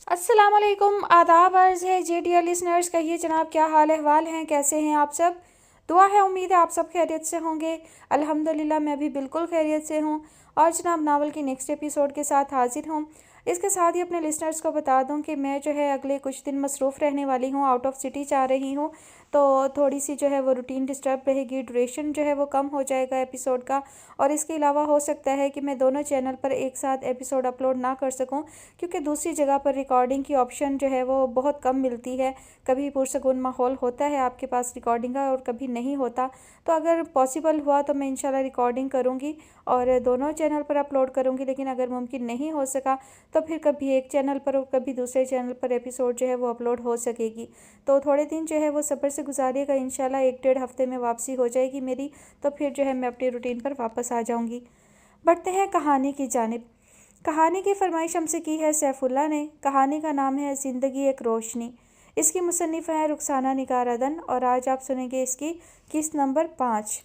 अस्सलाम वालेकुम, आदाब अर्ज़ है जी डियर लिसनर्स। कहिए जनाब, क्या हाल अहवाल हैं, कैसे हैं आप सब? दुआ है, उम्मीद है आप सब खैरियत से होंगे। अल्हम्दुलिल्लाह मैं भी बिल्कुल खैरियत से हूँ। और जनाब नावल की नेक्स्ट एपिसोड के साथ हाजिर हूँ। इसके साथ ही अपने लिसनर्स को बता दूँ कि मैं जो है अगले कुछ दिन मसरूफ़ रहने वाली हूँ, आउट ऑफ सिटी जा रही हूँ। तो थोड़ी सी जो है वो रूटीन डिस्टर्ब रहेगी, ड्यूरेशन जो है वो कम हो जाएगा एपिसोड का। और इसके अलावा हो सकता है कि मैं दोनों चैनल पर एक साथ एपिसोड अपलोड ना कर सकूं, क्योंकि दूसरी जगह पर रिकॉर्डिंग की ऑप्शन जो है वो बहुत कम मिलती है। कभी पुरसकून माहौल होता है आपके पास रिकॉर्डिंग का और कभी नहीं होता। तो अगर पॉसिबल हुआ तो मैं इंशाल्लाह रिकॉर्डिंग करूँगी और दोनों चैनल पर अपलोड करूँगी, लेकिन अगर मुमकिन नहीं हो सका तो फिर कभी एक चैनल पर और कभी दूसरे चैनल पर एपिसोड जो है वो अपलोड हो सकेगी। तो थोड़े दिन जो है वो सब्र से गुजारिएगा, इंशाल्लाह 1 डेढ़ हफ्ते में वापसी हो जाएगी मेरी। तो फिर जो है मैं अपनी रूटीन पर वापस आ जाऊँगी। बढ़ते हैं कहानी की जानिब। कहानी की फरमाइश हमसे की है सैफुल्ला ने। कहानी का नाम है ज़िंदगी एक रोशनी। इसकी मुसन्निफ़ है रुखसाना निगार अदन और आज आप सुनेंगे इसकी किस्त नंबर 5।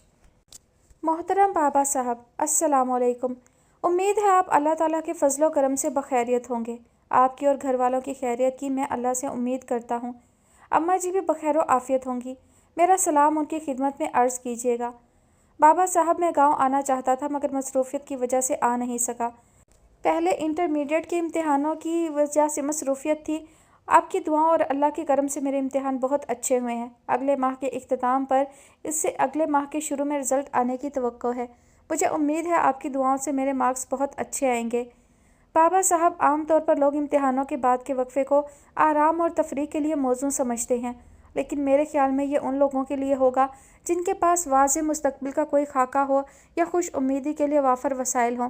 मोहतरम बाबा साहब, अस्सलाम वालेकुम। उम्मीद है आप अल्लाह ताला के फ़ज़्ल व करम से बखैरियत होंगे। आपकी और घर वालों की खैरियत की मैं अल्लाह से उम्मीद करता हूँ। अम्मा जी भी बखैर व आफ़ियत होंगी। मेरा सलाम उनकी खिदमत में अर्ज़ कीजिएगा। बाबा साहब, मैं गांव आना चाहता था मगर मसरूफ़ियत की वजह से आ नहीं सका। पहले इंटरमीडिएट के इम्तिहानों की वजह से मसरूफ़ियत थी। आपकी दुआओं और अल्लाह के करम से मेरे इम्तिहान बहुत अच्छे हुए हैं। अगले माह के इख्तिताम पर इससे अगले माह के शुरू में रिज़ल्ट आने की तवक्को है। मुझे उम्मीद है आपकी दुआओं से मेरे मार्क्स बहुत अच्छे आएंगे। बाबा साहब, आम तौर पर लोग इम्तिहानों के बाद के वक्फे को आराम और तफरीह के लिए मौजू समझते हैं, लेकिन मेरे ख्याल में ये उन लोगों के लिए होगा जिनके पास वाज़ेह मुस्तकबिल का कोई खाका हो या खुश उम्मीदी के लिए वाफर वसाइल हों।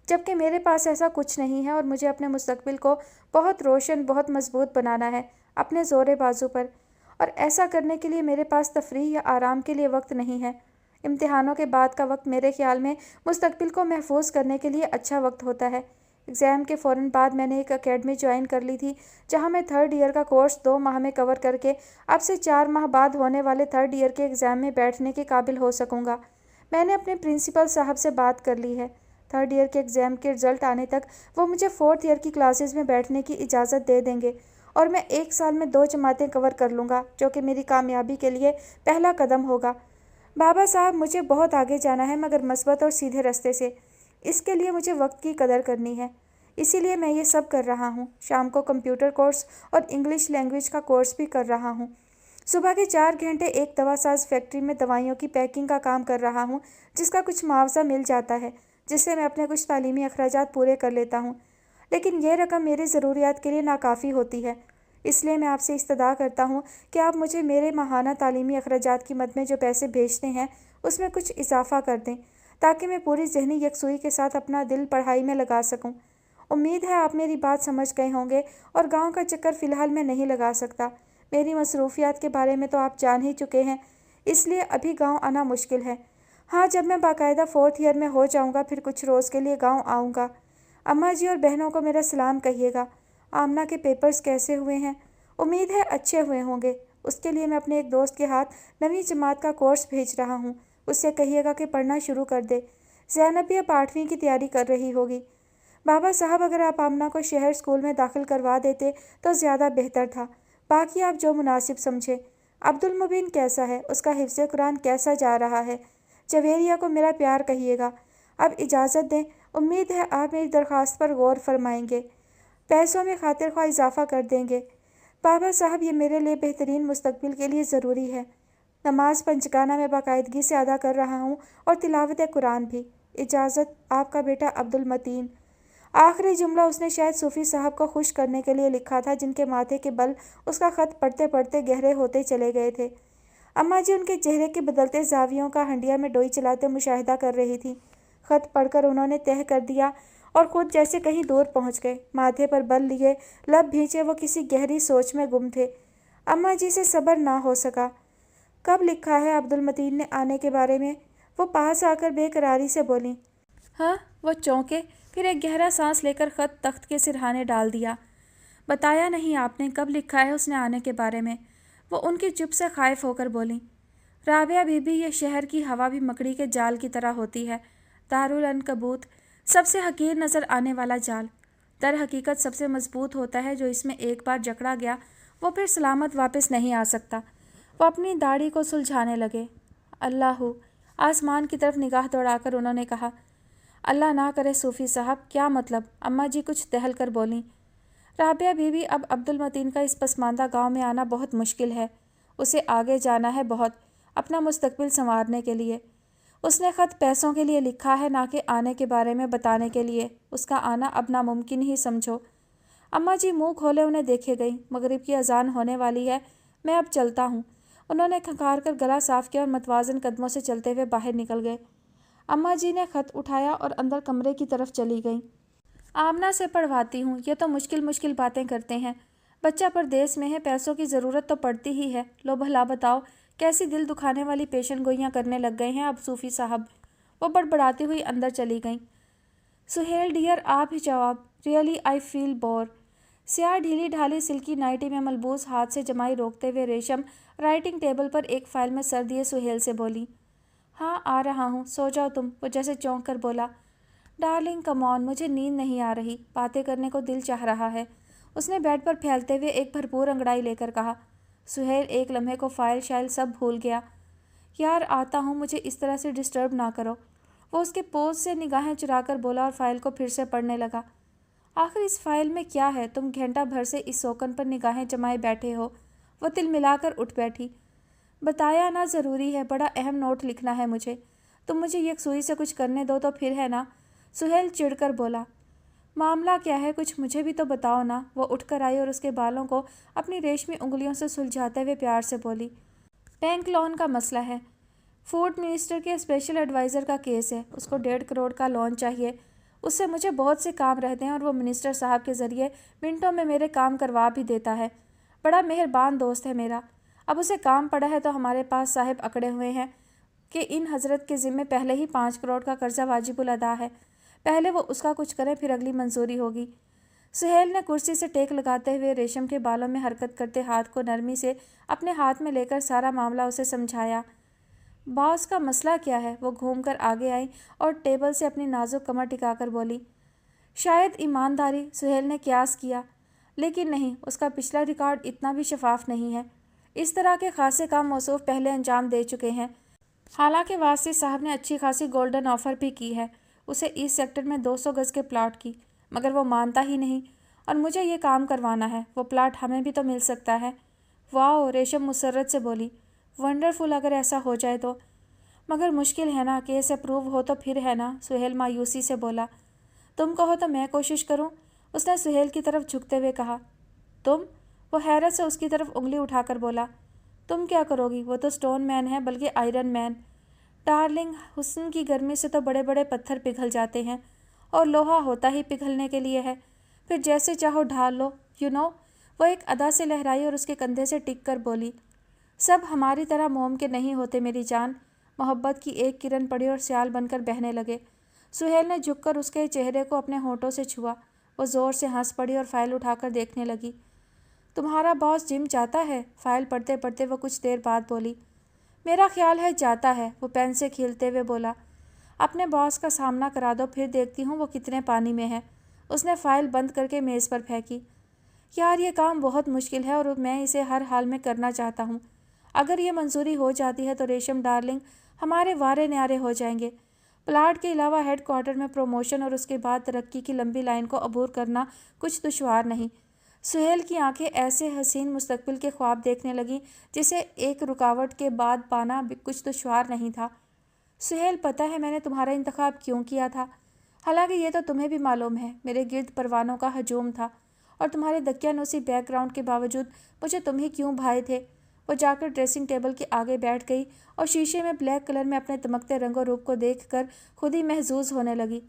जबकि मेरे पास ऐसा कुछ नहीं है और मुझे अपने मुस्तकबिल को बहुत रोशन, बहुत मजबूत बनाना है अपने ज़ोर बाजू पर। और ऐसा करने के लिए मेरे पास तफरीह या आराम के लिए वक्त नहीं है। इम्तिहानों के बाद का वक्त मेरे ख्याल में मुस्तकबिल को महफूज करने के लिए अच्छा वक्त होता है। एग्ज़ाम के फ़ौरन बाद मैंने एक अकेडमी ज्वाइन कर ली थी, जहां मैं 3rd ईयर का कोर्स 2 माह में कवर करके अब से 4 माह बाद होने वाले 3rd ईयर के एग्ज़ाम में बैठने के काबिल हो सकूंगा। मैंने अपने प्रिंसिपल साहब से बात कर ली है। 3rd ईयर के एग्ज़ाम के रिज़ल्ट आने तक वो मुझे 4th ईयर की क्लासेस में बैठने की इजाज़त दे देंगे और मैं 1 साल में 2 जमातें कवर कर लूँगा, जो कि मेरी कामयाबी के लिए पहला कदम होगा। बाबा साहब, मुझे बहुत आगे जाना है मगर मस्बत और सीधे रास्ते से। इसके लिए मुझे वक्त की कदर करनी है, इसीलिए मैं ये सब कर रहा हूँ। शाम को कंप्यूटर कोर्स और इंग्लिश लैंग्वेज का कोर्स भी कर रहा हूँ। सुबह के 4 घंटे एक दवासाज फैक्ट्री में दवाइयों की पैकिंग का काम कर रहा हूँ, जिसका कुछ मुआवजा मिल जाता है, जिससे मैं अपने कुछ तालीमी अखराजात पूरे कर लेता हूँ। लेकिन यह रकम मेरी ज़रूरियात के लिए नाकाफ़ी होती है। इसलिए मैं आपसे इस्तदा करता हूँ कि आप मुझे मेरे माहाना तालीमी अखराजात की मद में जो पैसे भेजते हैं उसमें कुछ इजाफ़ा कर दें, ताकि मैं पूरी ज़हनी यकसुई के साथ अपना दिल पढ़ाई में लगा सकूँ। उम्मीद है आप मेरी बात समझ गए होंगे और गांव का चक्कर फ़िलहाल मैं नहीं लगा सकता। मेरी मसरूफियात के बारे में तो आप जान ही चुके हैं, इसलिए अभी गांव आना मुश्किल है। हाँ, जब मैं बाकायदा 4th ईयर में हो जाऊंगा फिर कुछ रोज़ के लिए गांव आऊँगा। अम्मा जी और बहनों को मेरा सलाम कहिएगा। आमना के पेपर्स कैसे हुए हैं? उम्मीद है अच्छे हुए होंगे। उसके लिए मैं अपने एक दोस्त के हाथ 9वीं जमात का कोर्स भेज रहा हूँ। उससे कहिएगा कि पढ़ना शुरू कर दे। ज़ैनब भी अब 8वीं की तैयारी कर रही होगी। बाबा साहब, अगर आप आमना को शहर स्कूल में दाखिल करवा देते तो ज़्यादा बेहतर था। बाकी आप जो मुनासिब समझे। अब्दुल मुबीन कैसा है? उसका हिफ्ज़ कुरान कैसा जा रहा है? जवेरिया को मेरा प्यार कहिएगा। अब इजाज़त दें। उम्मीद है आप मेरी दरख्वास्त पर गौर फरमाएंगे, पैसों में खातिर ख्वाह इजाफ़ा कर देंगे। बाबा साहब, ये मेरे लिए बेहतरीन मुस्तकबिल के लिए ज़रूरी है। नमाज पंचगाना में बाकायदगी से अदा कर रहा हूँ और तिलावत कुरान भी। इजाज़त, आपका बेटा अब्दुल मतीन। आखिरी जुमला उसने शायद सूफ़ी साहब को खुश करने के लिए लिखा था, जिनके माथे के बल उसका ख़त पढ़ते पढ़ते गहरे होते चले गए थे। अम्मा जी उनके चेहरे के बदलते जावियों का हंडिया में डोई चलाते मुशाहिदा कर रही थी। ख़त पढ़कर उन्होंने तह कर दिया और ख़ुद जैसे कहीं दूर पहुंच गए। माथे पर बल लिए, लब भींचे, वो किसी गहरी सोच में गुम थे। अम्मा जी से सब्र ना हो सका। कब लिखा है अब्दुल मतीन ने आने के बारे में? वो पास आकर बेकरारी से बोली। हाँ, वो चौंके, फिर एक गहरा सांस लेकर ख़त तख्त के सिरहाने डाल दिया। बताया नहीं आपने कब लिखा है उसने आने के बारे में? वो उनकी चुप से खाइफ होकर बोली। राबिया बीबी, ये शहर की हवा भी मकड़ी के जाल की तरह होती है। दारुल अनकबूत, सबसे हकीर नज़र आने वाला जाल। در حقیقت سب سے مضبوط ہوتا ہے جو اس میں ایک بار جکڑا گیا وہ پھر سلامت واپس نہیں آ سکتا۔ وہ اپنی داڑھی کو سلجھانے لگے۔ اللہ آسمان کی طرف نگاہ دوڑا کر انہوں نے کہا، اللہ نہ کرے صوفی صاحب، کیا مطلب؟ اماں جی کچھ دہل کر بولیں۔ رابعہ بی بی، اب عبدالمتین کا اس پسماندہ گاؤں میں آنا بہت مشکل ہے۔ اسے آگے جانا ہے بہت، اپنا مستقبل سنوارنے کے لیے۔ اس نے خط پیسوں کے لیے لکھا ہے، نہ کہ آنے کے بارے میں بتانے کے لیے۔ اس کا آنا اب ناممکن ہی سمجھو۔ اماں جی منہ کھولے انہیں دیکھے گئی۔ مغرب کی اذان ہونے والی ہے، میں اب چلتا ہوں۔ انہوں نے کھنکار کر گلا صاف کیا اور متوازن قدموں سے چلتے ہوئے باہر نکل گئے۔ اماں جی نے خط اٹھایا اور اندر کمرے کی طرف چلی گئیں۔ آمنہ سے پڑھواتی ہوں، یہ تو مشکل باتیں کرتے ہیں۔ بچہ پردیس میں ہے، پیسوں کی ضرورت تو پڑتی ہی ہے۔ لو بھلا بتاؤ، کیسی دل دکھانے والی پیشن گوئیاں کرنے لگ گئے ہیں اب صوفی صاحب۔ وہ بڑبڑاتی ہوئی اندر چلی گئیں۔ سہیل ڈیئر، آپ ہی جواب۔ Really I feel bore. سیاہ ڈھیلی ڈھالی سلکی نائٹی میں ملبوس، ہاتھ سے جمائی روکتے ہوئے ریشم رائٹنگ ٹیبل پر ایک فائل میں سر دیے سہیل سے بولی، ہاں آ رہا ہوں، سو جاؤ تم۔ وہ جیسے چونک کر بولا، ڈارلنگ کم آن، مجھے نیند نہیں آ رہی، باتیں کرنے کو دل چاہ رہا ہے۔ اس نے بیڈ پر پھیلتے ہوئے ایک بھرپور انگڑائی لے کر کہا۔ سہیل ایک لمحے کو فائل شائل سب بھول گیا۔ یار آتا ہوں، مجھے اس طرح سے ڈسٹرب نہ کرو۔ وہ اس کے پوز سے نگاہیں چرا کر بولا اور فائل کو پھر سے پڑھنے لگا۔ آخر اس فائل میں کیا ہے؟ تم گھنٹہ بھر سے اس سوکن پر نگاہیں جمائے بیٹھے ہو۔ وہ تل ملا کر اٹھ بیٹھی۔ بتایا نا، ضروری ہے، بڑا اہم نوٹ لکھنا ہے مجھے۔ تم مجھے یکسوئی سے کچھ کرنے دو تو پھر ہے نا۔ سہیل چڑھ کر بولا، معاملہ کیا ہے؟ کچھ مجھے بھی تو بتاؤ نا۔ وہ اٹھ کر آئی اور اس کے بالوں کو اپنی ریشمی انگلیوں سے سلجھاتے ہوئے پیار سے بولی، بینک لون کا مسئلہ ہے۔ فوڈ منسٹر کے اسپیشل ایڈوائزر کا کیس ہے، اس کو 1.5 کروڑ کا لون چاہیے۔ اس سے مجھے بہت سے کام رہتے ہیں اور وہ منسٹر صاحب کے ذریعے منٹوں میں میرے کام کروا بھی دیتا ہے۔ بڑا مہربان دوست ہے میرا۔ اب اسے کام پڑا ہے تو ہمارے پاس صاحب اکڑے ہوئے ہیں کہ ان حضرت کے ذمے پہلے ہی 5 کروڑ کا قرضہ واجب الادا ہے، پہلے وہ اس کا کچھ کریں پھر اگلی منظوری ہوگی۔ سہیل نے کرسی سے ٹیک لگاتے ہوئے ریشم کے بالوں میں حرکت کرتے ہاتھ کو نرمی سے اپنے ہاتھ میں لے کر سارا معاملہ اسے سمجھایا۔ باس کا مسئلہ کیا ہے؟ وہ گھوم کر آگے آئی اور ٹیبل سے اپنی نازک کمر ٹکا کر بولی، شاید ایمانداری۔ سہیل نے قیاس کیا، لیکن نہیں، اس کا پچھلا ریکارڈ اتنا بھی شفاف نہیں ہے۔ اس طرح کے خاصے کام موصوف پہلے انجام دے چکے ہیں۔ حالانکہ واسطی صاحب نے اچھی خاصی گولڈن آفر بھی کی ہے اسے ایسٹ سیکٹر میں 200 گز کے پلاٹ کی، مگر وہ مانتا ہی نہیں اور مجھے یہ کام کروانا ہے۔ وہ پلاٹ ہمیں بھی تو مل سکتا ہے۔ واؤ، ریشم مسرت سے بولی، ونڈرفل اگر ایسا ہو جائے تو۔ مگر مشکل ہے نا، کیس اپروو ہو تو پھر ہے نا۔ سہیل مایوسی سے بولا، تم کہو تو میں کوشش کروں۔ اس نے سہیل کی طرف جھکتے ہوئے کہا، تم؟ وہ حیرت سے اس کی طرف انگلی اٹھا کر بولا، تم کیا کرو گی؟ وہ تو سٹون مین ہے، بلکہ آئرن مین۔ ڈارلنگ، حسن کی گرمی سے تو بڑے بڑے پتھر پگھل جاتے ہیں اور لوہا ہوتا ہی پگھلنے کے لیے ہے، پھر جیسے چاہو ڈھال لو، یو نو۔ وہ ایک ادا سے لہرائی اور اس کے کندھے سے ٹک کر بولی، سب ہماری طرح موم کے نہیں ہوتے میری جان۔ محبت کی ایک کرن پڑی اور سیال بن کر بہنے لگے۔ سہیل نے جھک کر اس کے چہرے کو اپنے ہونٹوں سے چھوا۔ وہ زور سے ہنس پڑی اور فائل اٹھا کر دیکھنے لگی۔ تمہارا باس جم جاتا ہے؟ فائل پڑھتے پڑھتے وہ کچھ دیر بعد بولی، میرا خیال ہے جاتا ہے۔ وہ پین سے کھیلتے ہوئے بولا، اپنے باس کا سامنا کرا دو، پھر دیکھتی ہوں وہ کتنے پانی میں ہے۔ اس نے فائل بند کر کے میز پر پھینکی۔ یار یہ کام بہت مشکل ہے اور میں اسے ہر حال میں کرنا چاہتا ہوں۔ اگر یہ منظوری ہو جاتی ہے تو ریشم ڈارلنگ ہمارے وارے نیارے ہو جائیں گے۔ پلاٹ کے علاوہ ہیڈ کوارٹر میں پروموشن اور اس کے بعد ترقی کی لمبی لائن کو عبور کرنا کچھ دشوار نہیں۔ سہیل کی آنکھیں ایسے حسین مستقبل کے خواب دیکھنے لگیں جسے ایک رکاوٹ کے بعد پانا کچھ دشوار نہیں تھا۔ سہیل، پتہ ہے میں نے تمہارا انتخاب کیوں کیا تھا؟ حالانکہ یہ تو تمہیں بھی معلوم ہے، میرے گرد پروانوں کا ہجوم تھا اور تمہارے دقیانوسی بیک گراؤنڈ کے باوجود مجھے تم ہی کیوں بھائے تھے۔ وہ جا کر ڈریسنگ ٹیبل کے آگے بیٹھ گئی اور شیشے میں بلیک کلر میں اپنے دمکتے رنگ و روپ کو دیکھ کر خود ہی محظوظ ہونے لگی۔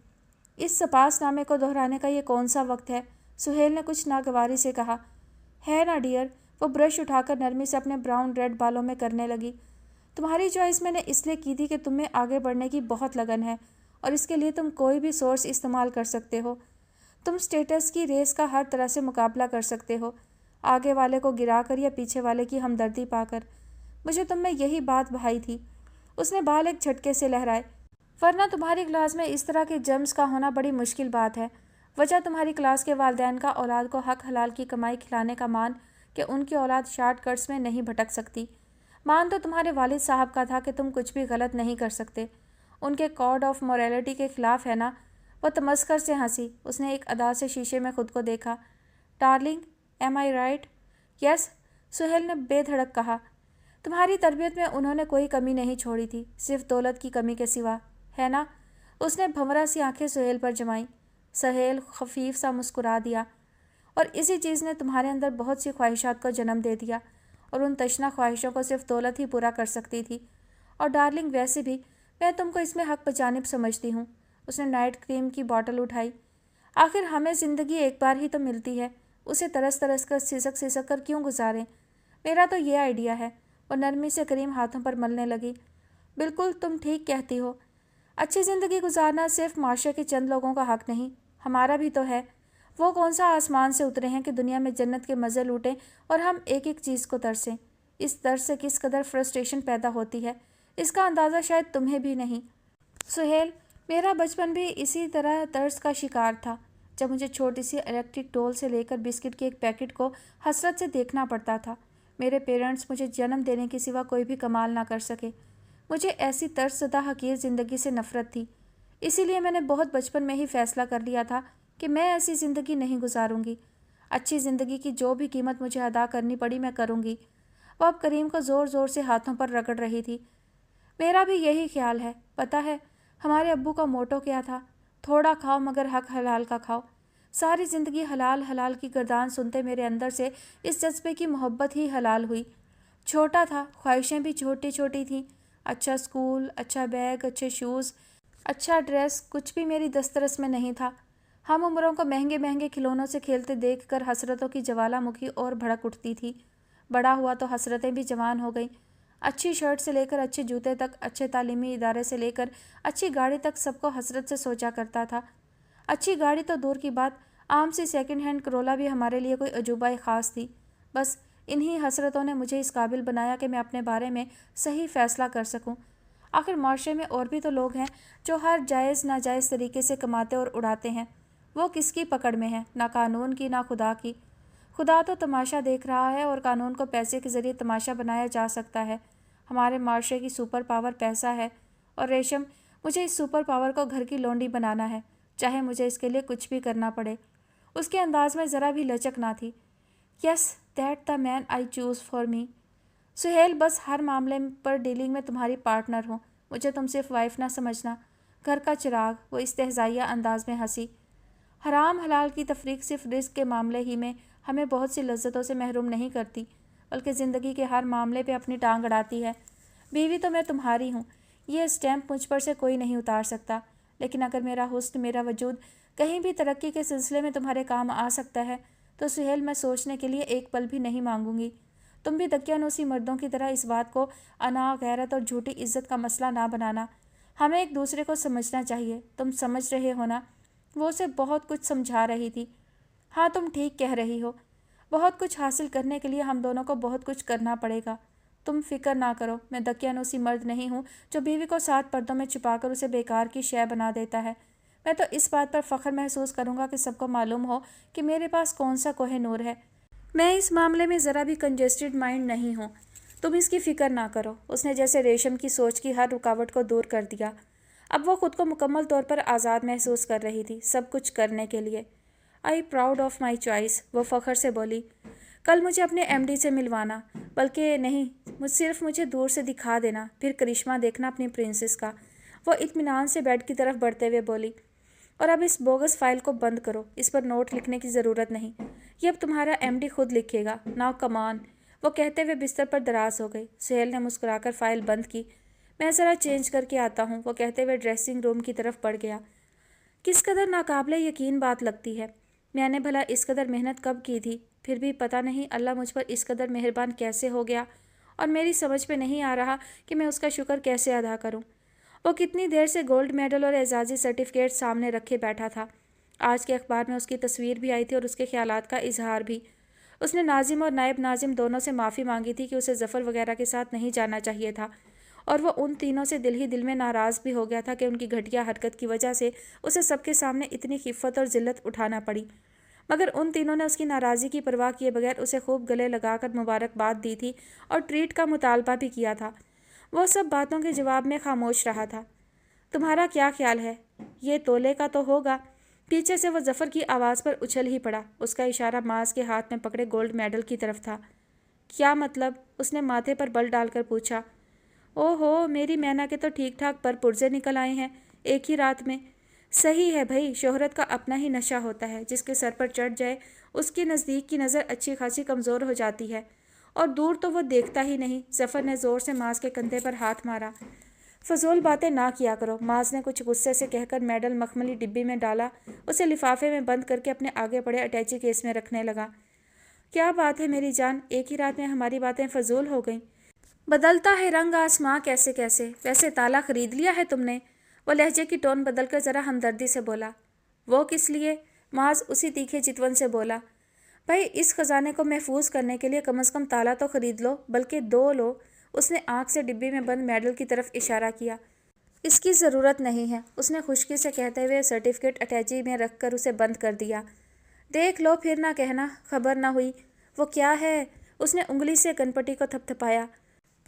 اس سپاس نامے کو دہرانے کا یہ کون سا وقت ہے؟ سہیل نے کچھ ناگواری سے کہا۔ ہے نا ڈیئر؟ وہ برش اٹھا کر نرمی سے اپنے براؤن ریڈ بالوں میں کرنے لگی۔ تمہاری چوائس میں نے اس لیے کی تھی کہ تم میں آگے بڑھنے کی بہت لگن ہے اور اس کے لیے تم کوئی بھی سورس استعمال کر سکتے ہو۔ تم سٹیٹس کی ریس کا ہر طرح سے مقابلہ کر سکتے ہو، آگے والے کو گرا کر یا پیچھے والے کی ہمدردی پا کر۔ مجھے تم میں یہی بات بھائی تھی۔ اس نے بال ایک جھٹکے سے لہرائے، ورنہ تمہاری کلاس میں اس طرح کے جرمز کا ہونا بڑی مشکل بات ہے۔ وجہ تمہاری کلاس کے والدین کا اولاد کو حق حلال کی کمائی کھلانے کا مان کہ ان کی اولاد شارٹ کٹس میں نہیں بھٹک سکتی۔ مان تو تمہارے والد صاحب کا تھا کہ تم کچھ بھی غلط نہیں کر سکتے، ان کے کوڈ آف موریلٹی کے خلاف ہے نا۔ وہ تمسخر سے ہنسی۔ اس نے ایک ادا سے شیشے میں خود کو دیکھا۔ ڈارلنگ، ایم آئی رائٹ؟ یس، سہیل نے بے دھڑک کہا۔ تمہاری تربیت میں انہوں نے کوئی کمی نہیں چھوڑی تھی، صرف دولت کی کمی کے سوا، ہے نا؟ اس نے بھنورا سی آنکھیں سہیل پر جمائیں۔ سہیل خفیف سا مسکرا دیا۔ اور اسی چیز نے تمہارے اندر بہت سی خواہشات کو جنم دے دیا، اور ان تشنہ خواہشوں کو صرف دولت ہی پورا کر سکتی تھی۔ اور ڈارلنگ، ویسے بھی میں تم کو اس میں حق بجانب سمجھتی ہوں۔ اس نے نائٹ کریم کی بوتل اٹھائی۔ آخر ہمیں زندگی ایک بار ہی تو ملتی ہے، اسے ترس ترس کر سسک کر کیوں گزاریں؟ میرا تو یہ آئیڈیا ہے۔ وہ نرمی سے کریم ہاتھوں پر ملنے لگی۔ بالکل تم ٹھیک کہتی ہو۔ اچھی زندگی گزارنا صرف معاشرے کے چند لوگوں کا حق نہیں، ہمارا بھی تو ہے۔ وہ کون سا آسمان سے اترے ہیں کہ دنیا میں جنت کے مزے لوٹیں اور ہم ایک ایک چیز کو ترسیں؟ اس طرز سے کس قدر فرسٹریشن پیدا ہوتی ہے، اس کا اندازہ شاید تمہیں بھی نہیں۔ سہیل، میرا بچپن بھی اسی طرح طرز کا شکار تھا، جب مجھے چھوٹی سی الیکٹرک ڈول سے لے کر بسکٹ کے ایک پیکٹ کو حسرت سے دیکھنا پڑتا تھا۔ میرے پیرنٹس مجھے جنم دینے کے سوا کوئی بھی کمال نہ کر سکے۔ مجھے ایسی طرز زدہ حقیر زندگی سے نفرت تھی، اسی لیے میں نے بہت بچپن میں ہی فیصلہ کر لیا تھا کہ میں ایسی زندگی نہیں گزاروں گی۔ اچھی زندگی کی جو بھی قیمت مجھے ادا کرنی پڑی میں کروں گی۔ وہ اب کریم کو زور زور سے ہاتھوں پر رگڑ رہی تھی۔ میرا بھی یہی خیال ہے۔ پتہ ہے ہمارے ابو کا موٹو کیا تھا؟ تھوڑا کھاؤ مگر حق حلال کا کھاؤ۔ ساری زندگی حلال حلال کی گردان سنتے میرے اندر سے اس جذبے کی محبت ہی حلال ہوئی۔ چھوٹا تھا، خواہشیں بھی چھوٹی چھوٹی تھیں۔ اچھا اسکول، اچھا بیگ، اچھے شوز، اچھا ڈریس، کچھ بھی میری دسترس میں نہیں تھا۔ ہم عمروں کو مہنگے مہنگے کھلونوں سے کھیلتے دیکھ کر حسرتوں کی جوالا مکھی اور بھڑک اٹھتی تھی۔ بڑا ہوا تو حسرتیں بھی جوان ہو گئیں۔ اچھی شرٹ سے لے کر اچھے جوتے تک، اچھے تعلیمی ادارے سے لے کر اچھی گاڑی تک سب کو حسرت سے سوچا کرتا تھا۔ اچھی گاڑی تو دور کی بات، عام سی سیکنڈ ہینڈ کرولا بھی ہمارے لیے کوئی عجوبہ خاص تھی۔ بس انہی حسرتوں نے مجھے اس قابل بنایا کہ میں اپنے بارے میں صحیح فیصلہ کر سکوں۔ آخر معاشرے میں اور بھی تو لوگ ہیں جو ہر جائز ناجائز طریقے سے کماتے اور اڑاتے ہیں۔ وہ کس کی پکڑ میں ہیں؟ نہ قانون کی، نہ خدا کی۔ خدا تو تماشا دیکھ رہا ہے اور قانون کو پیسے کے ذریعے تماشا بنایا جا سکتا ہے۔ ہمارے معاشرے کی سپر پاور پیسہ ہے، اور ریشم، مجھے اس سپر پاور کو گھر کی لونڈی بنانا ہے، چاہے مجھے اس کے لیے کچھ بھی کرنا پڑے۔ اس کے انداز میں ذرا بھی لچک نہ تھی۔ Yes, that the man I choose for me. Sohail, بس ہر معاملے پر ڈیلنگ میں تمہاری پارٹنر ہوں، مجھے تم صرف وائف نہ سمجھنا، گھر کا چراغ۔ وہ استہزائیہ انداز میں ہنسی۔ حرام حلال کی تفریق صرف رزق کے معاملے ہی میں ہمیں بہت سی لذتوں سے محروم نہیں کرتی، بلکہ زندگی کے ہر معاملے پہ اپنی ٹانگ اڑاتی ہے۔ بیوی تو میں تمہاری ہوں، یہ اسٹیمپ مجھ پر سے کوئی نہیں اتار سکتا، لیکن اگر میرا حسن، میرا وجود کہیں بھی ترقی کے سلسلے میں تمہارے کام آ سکتا ہے تو سہیل، میں سوچنے کے لیے ایک پل بھی نہیں مانگوں گی۔ تم بھی دقیانوسی مردوں کی طرح اس بات کو انا، غیرت اور جھوٹی عزت کا مسئلہ نہ بنانا۔ ہمیں ایک دوسرے کو سمجھنا چاہیے، تم سمجھ رہے ہو نا؟ وہ اسے بہت کچھ سمجھا رہی تھی۔ ہاں، تم ٹھیک کہہ رہی ہو، بہت کچھ حاصل کرنے کے لیے ہم دونوں کو بہت کچھ کرنا پڑے گا۔ تم فکر نہ کرو، میں دقیانوسی مرد نہیں ہوں جو بیوی کو 7 پردوں میں چھپا کر اسے بیکار کی شے بنا دیتا ہے۔ میں تو اس بات پر فخر محسوس کروں گا کہ سب کو معلوم ہو کہ میرے پاس کون سا کوہ نور ہے۔ میں اس معاملے میں ذرا بھی کنجسٹڈ مائنڈ نہیں ہوں، تم اس کی فکر نہ کرو۔ اس نے جیسے ریشم کی سوچ کی ہر رکاوٹ کو دور کر دیا۔ اب وہ خود کو مکمل طور پر آزاد محسوس کر رہی تھی، سب کچھ کرنے کے لیے۔ آئی پراؤڈ آف مائی چوائس، وہ فخر سے بولی۔ کل مجھے اپنے ایم ڈی سے ملوانا، بلکہ نہیں، صرف مجھے دور سے دکھا دینا، پھر کرشمہ دیکھنا اپنی پرنسس کا۔ وہ اطمینان سے بیڈ کی طرف بڑھتے ہوئے بولی۔ اور اب اس بوگس فائل کو بند کرو، اس پر نوٹ لکھنے کی ضرورت نہیں، یہ اب تمہارا ایم ڈی خود لکھے گا۔ ناؤ کم آن۔ وہ کہتے ہوئے بستر پر دراز ہو گئی۔ سہیل نے مسکرا کر فائل بند کی۔ میں ذرا چینج کر کے آتا ہوں، وہ کہتے ہوئے ڈریسنگ روم کی طرف بڑھ گیا۔ کس قدر ناقابل یقین بات لگتی ہے، میں نے بھلا اس قدر محنت کب کی تھی، پھر بھی پتہ نہیں اللہ مجھ پر اس قدر مہربان کیسے ہو گیا، اور میری سمجھ میں نہیں آ رہا کہ میں اس کا شکر کیسے ادا کروں۔ وہ کتنی دیر سے گولڈ میڈل اور اعزازی سرٹیفکیٹ سامنے رکھے بیٹھا تھا۔ آج کے اخبار میں اس کی تصویر بھی آئی تھی اور اس کے خیالات کا اظہار بھی۔ اس نے ناظم اور نائب ناظم دونوں سے معافی مانگی تھی کہ اسے ظفر وغیرہ کے ساتھ نہیں جانا چاہیے تھا، और वो उन तीनों से दिल ही दिल में नाराज़ भी हो गया था कि उनकी घटिया हरकत की वजह से उसे सबके सामने इतनी खिफ़्फ़त और ज़िल्लत उठाना पड़ी। मगर उन तीनों ने उसकी नाराज़गी की परवाह किए बगैर उसे खूब गले लगाकर मुबारकबाद दी थी और ट्रीट का मुतालबा भी किया था। वो सब बातों के जवाब में खामोश रहा था। तुम्हारा क्या ख्याल है, ये तोले का तो होगा? पीछे से वो जफ़र की आवाज़ पर उछल ही पड़ा। उसका इशारा माज के हाथ में पकड़े गोल्ड मेडल की तरफ था। क्या मतलब? उसने माथे पर बल डालकर पूछा। ओहो, मेरी मैना के तो ठीक ठाक पर पुर्जे निकल आए हैं एक ही रात में। सही है भाई, शोहरत का अपना ही नशा होता है। जिसके सर पर चढ़ जाए उसकी नज़दीक की नज़र अच्छी खासी कमज़ोर हो जाती है और दूर तो वो देखता ही नहीं। जफ़र ने ज़ोर से माज के कंधे पर हाथ मारा। फजूल बातें ना किया करो, माज ने कुछ गुस्से से कहकर मेडल मखमली डिब्बी में डाला, उसे लिफाफे में बंद करके अपने आगे पड़े अटैची केस में रखने लगा। क्या बात है मेरी जान, एक ही रात में हमारी बातें फजूल हो गईं। बदलता है रंग आसमां कैसे कैसे। वैसे ताला खरीद लिया है तुमने? वो लहजे की टोन बदलकर ज़रा हमदर्दी से बोला। वो किस लिए? माज उसी तीखे चितवन से बोला। भाई, इस खजाने को महफूज करने के लिए कम से कम ताला तो खरीद लो, बल्कि 2 लो। उसने आँख से डिब्बी में बंद मेडल की तरफ इशारा किया। इसकी ज़रूरत नहीं है, उसने खुश्की से कहते हुए सर्टिफिकेट अटैची में रखकर उसे बंद कर दिया। देख लो, फिर ना कहना खबर ना हुई। वो क्या है? उसने उंगली से कनपटी को थपथपाया।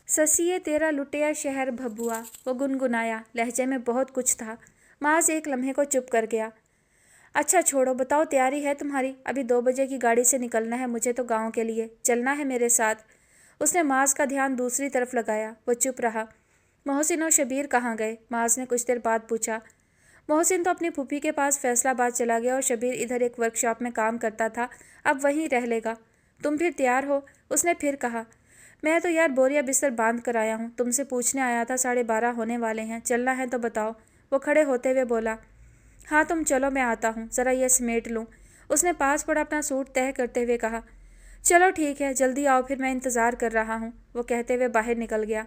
ससिए तेरा लुटिया शहर भभुआ, वो गुनगुनाया। लहजे में बहुत कुछ था। माज एक लम्हे को चुप कर गया। अच्छा छोड़ो, बताओ, तैयारी है तुम्हारी? अभी 2 बजे की गाड़ी से निकलना है मुझे तो गाँव के लिए। चलना है मेरे साथ। उसने माज का ध्यान दूसरी तरफ लगाया। वो चुप रहा। मोहसिन और शबीर कहाँ गए? माज ने कुछ देर बाद पूछा। मोहसिन तो अपनी फूफी के पास फैसलाबाद चला गया और शबीर इधर एक वर्कशॉप में काम करता था, अब वहीं रह लेगा। तुम फिर तैयार हो? उसने फिर कहा। मैं तो यार बोरिया बिस्तर बांध कर आया हूँ, तुमसे पूछने आया था। 12:30 होने वाले हैं, चलना है तो बताओ। वो खड़े होते हुए बोला। हाँ तुम चलो, मैं आता हूँ, ज़रा ये समेट लूँ। उसने पास पड़ा अपना सूट तय करते हुए कहा। चलो ठीक है, जल्दी आओ, फिर मैं इंतज़ार कर रहा हूँ। वो कहते हुए बाहर निकल गया।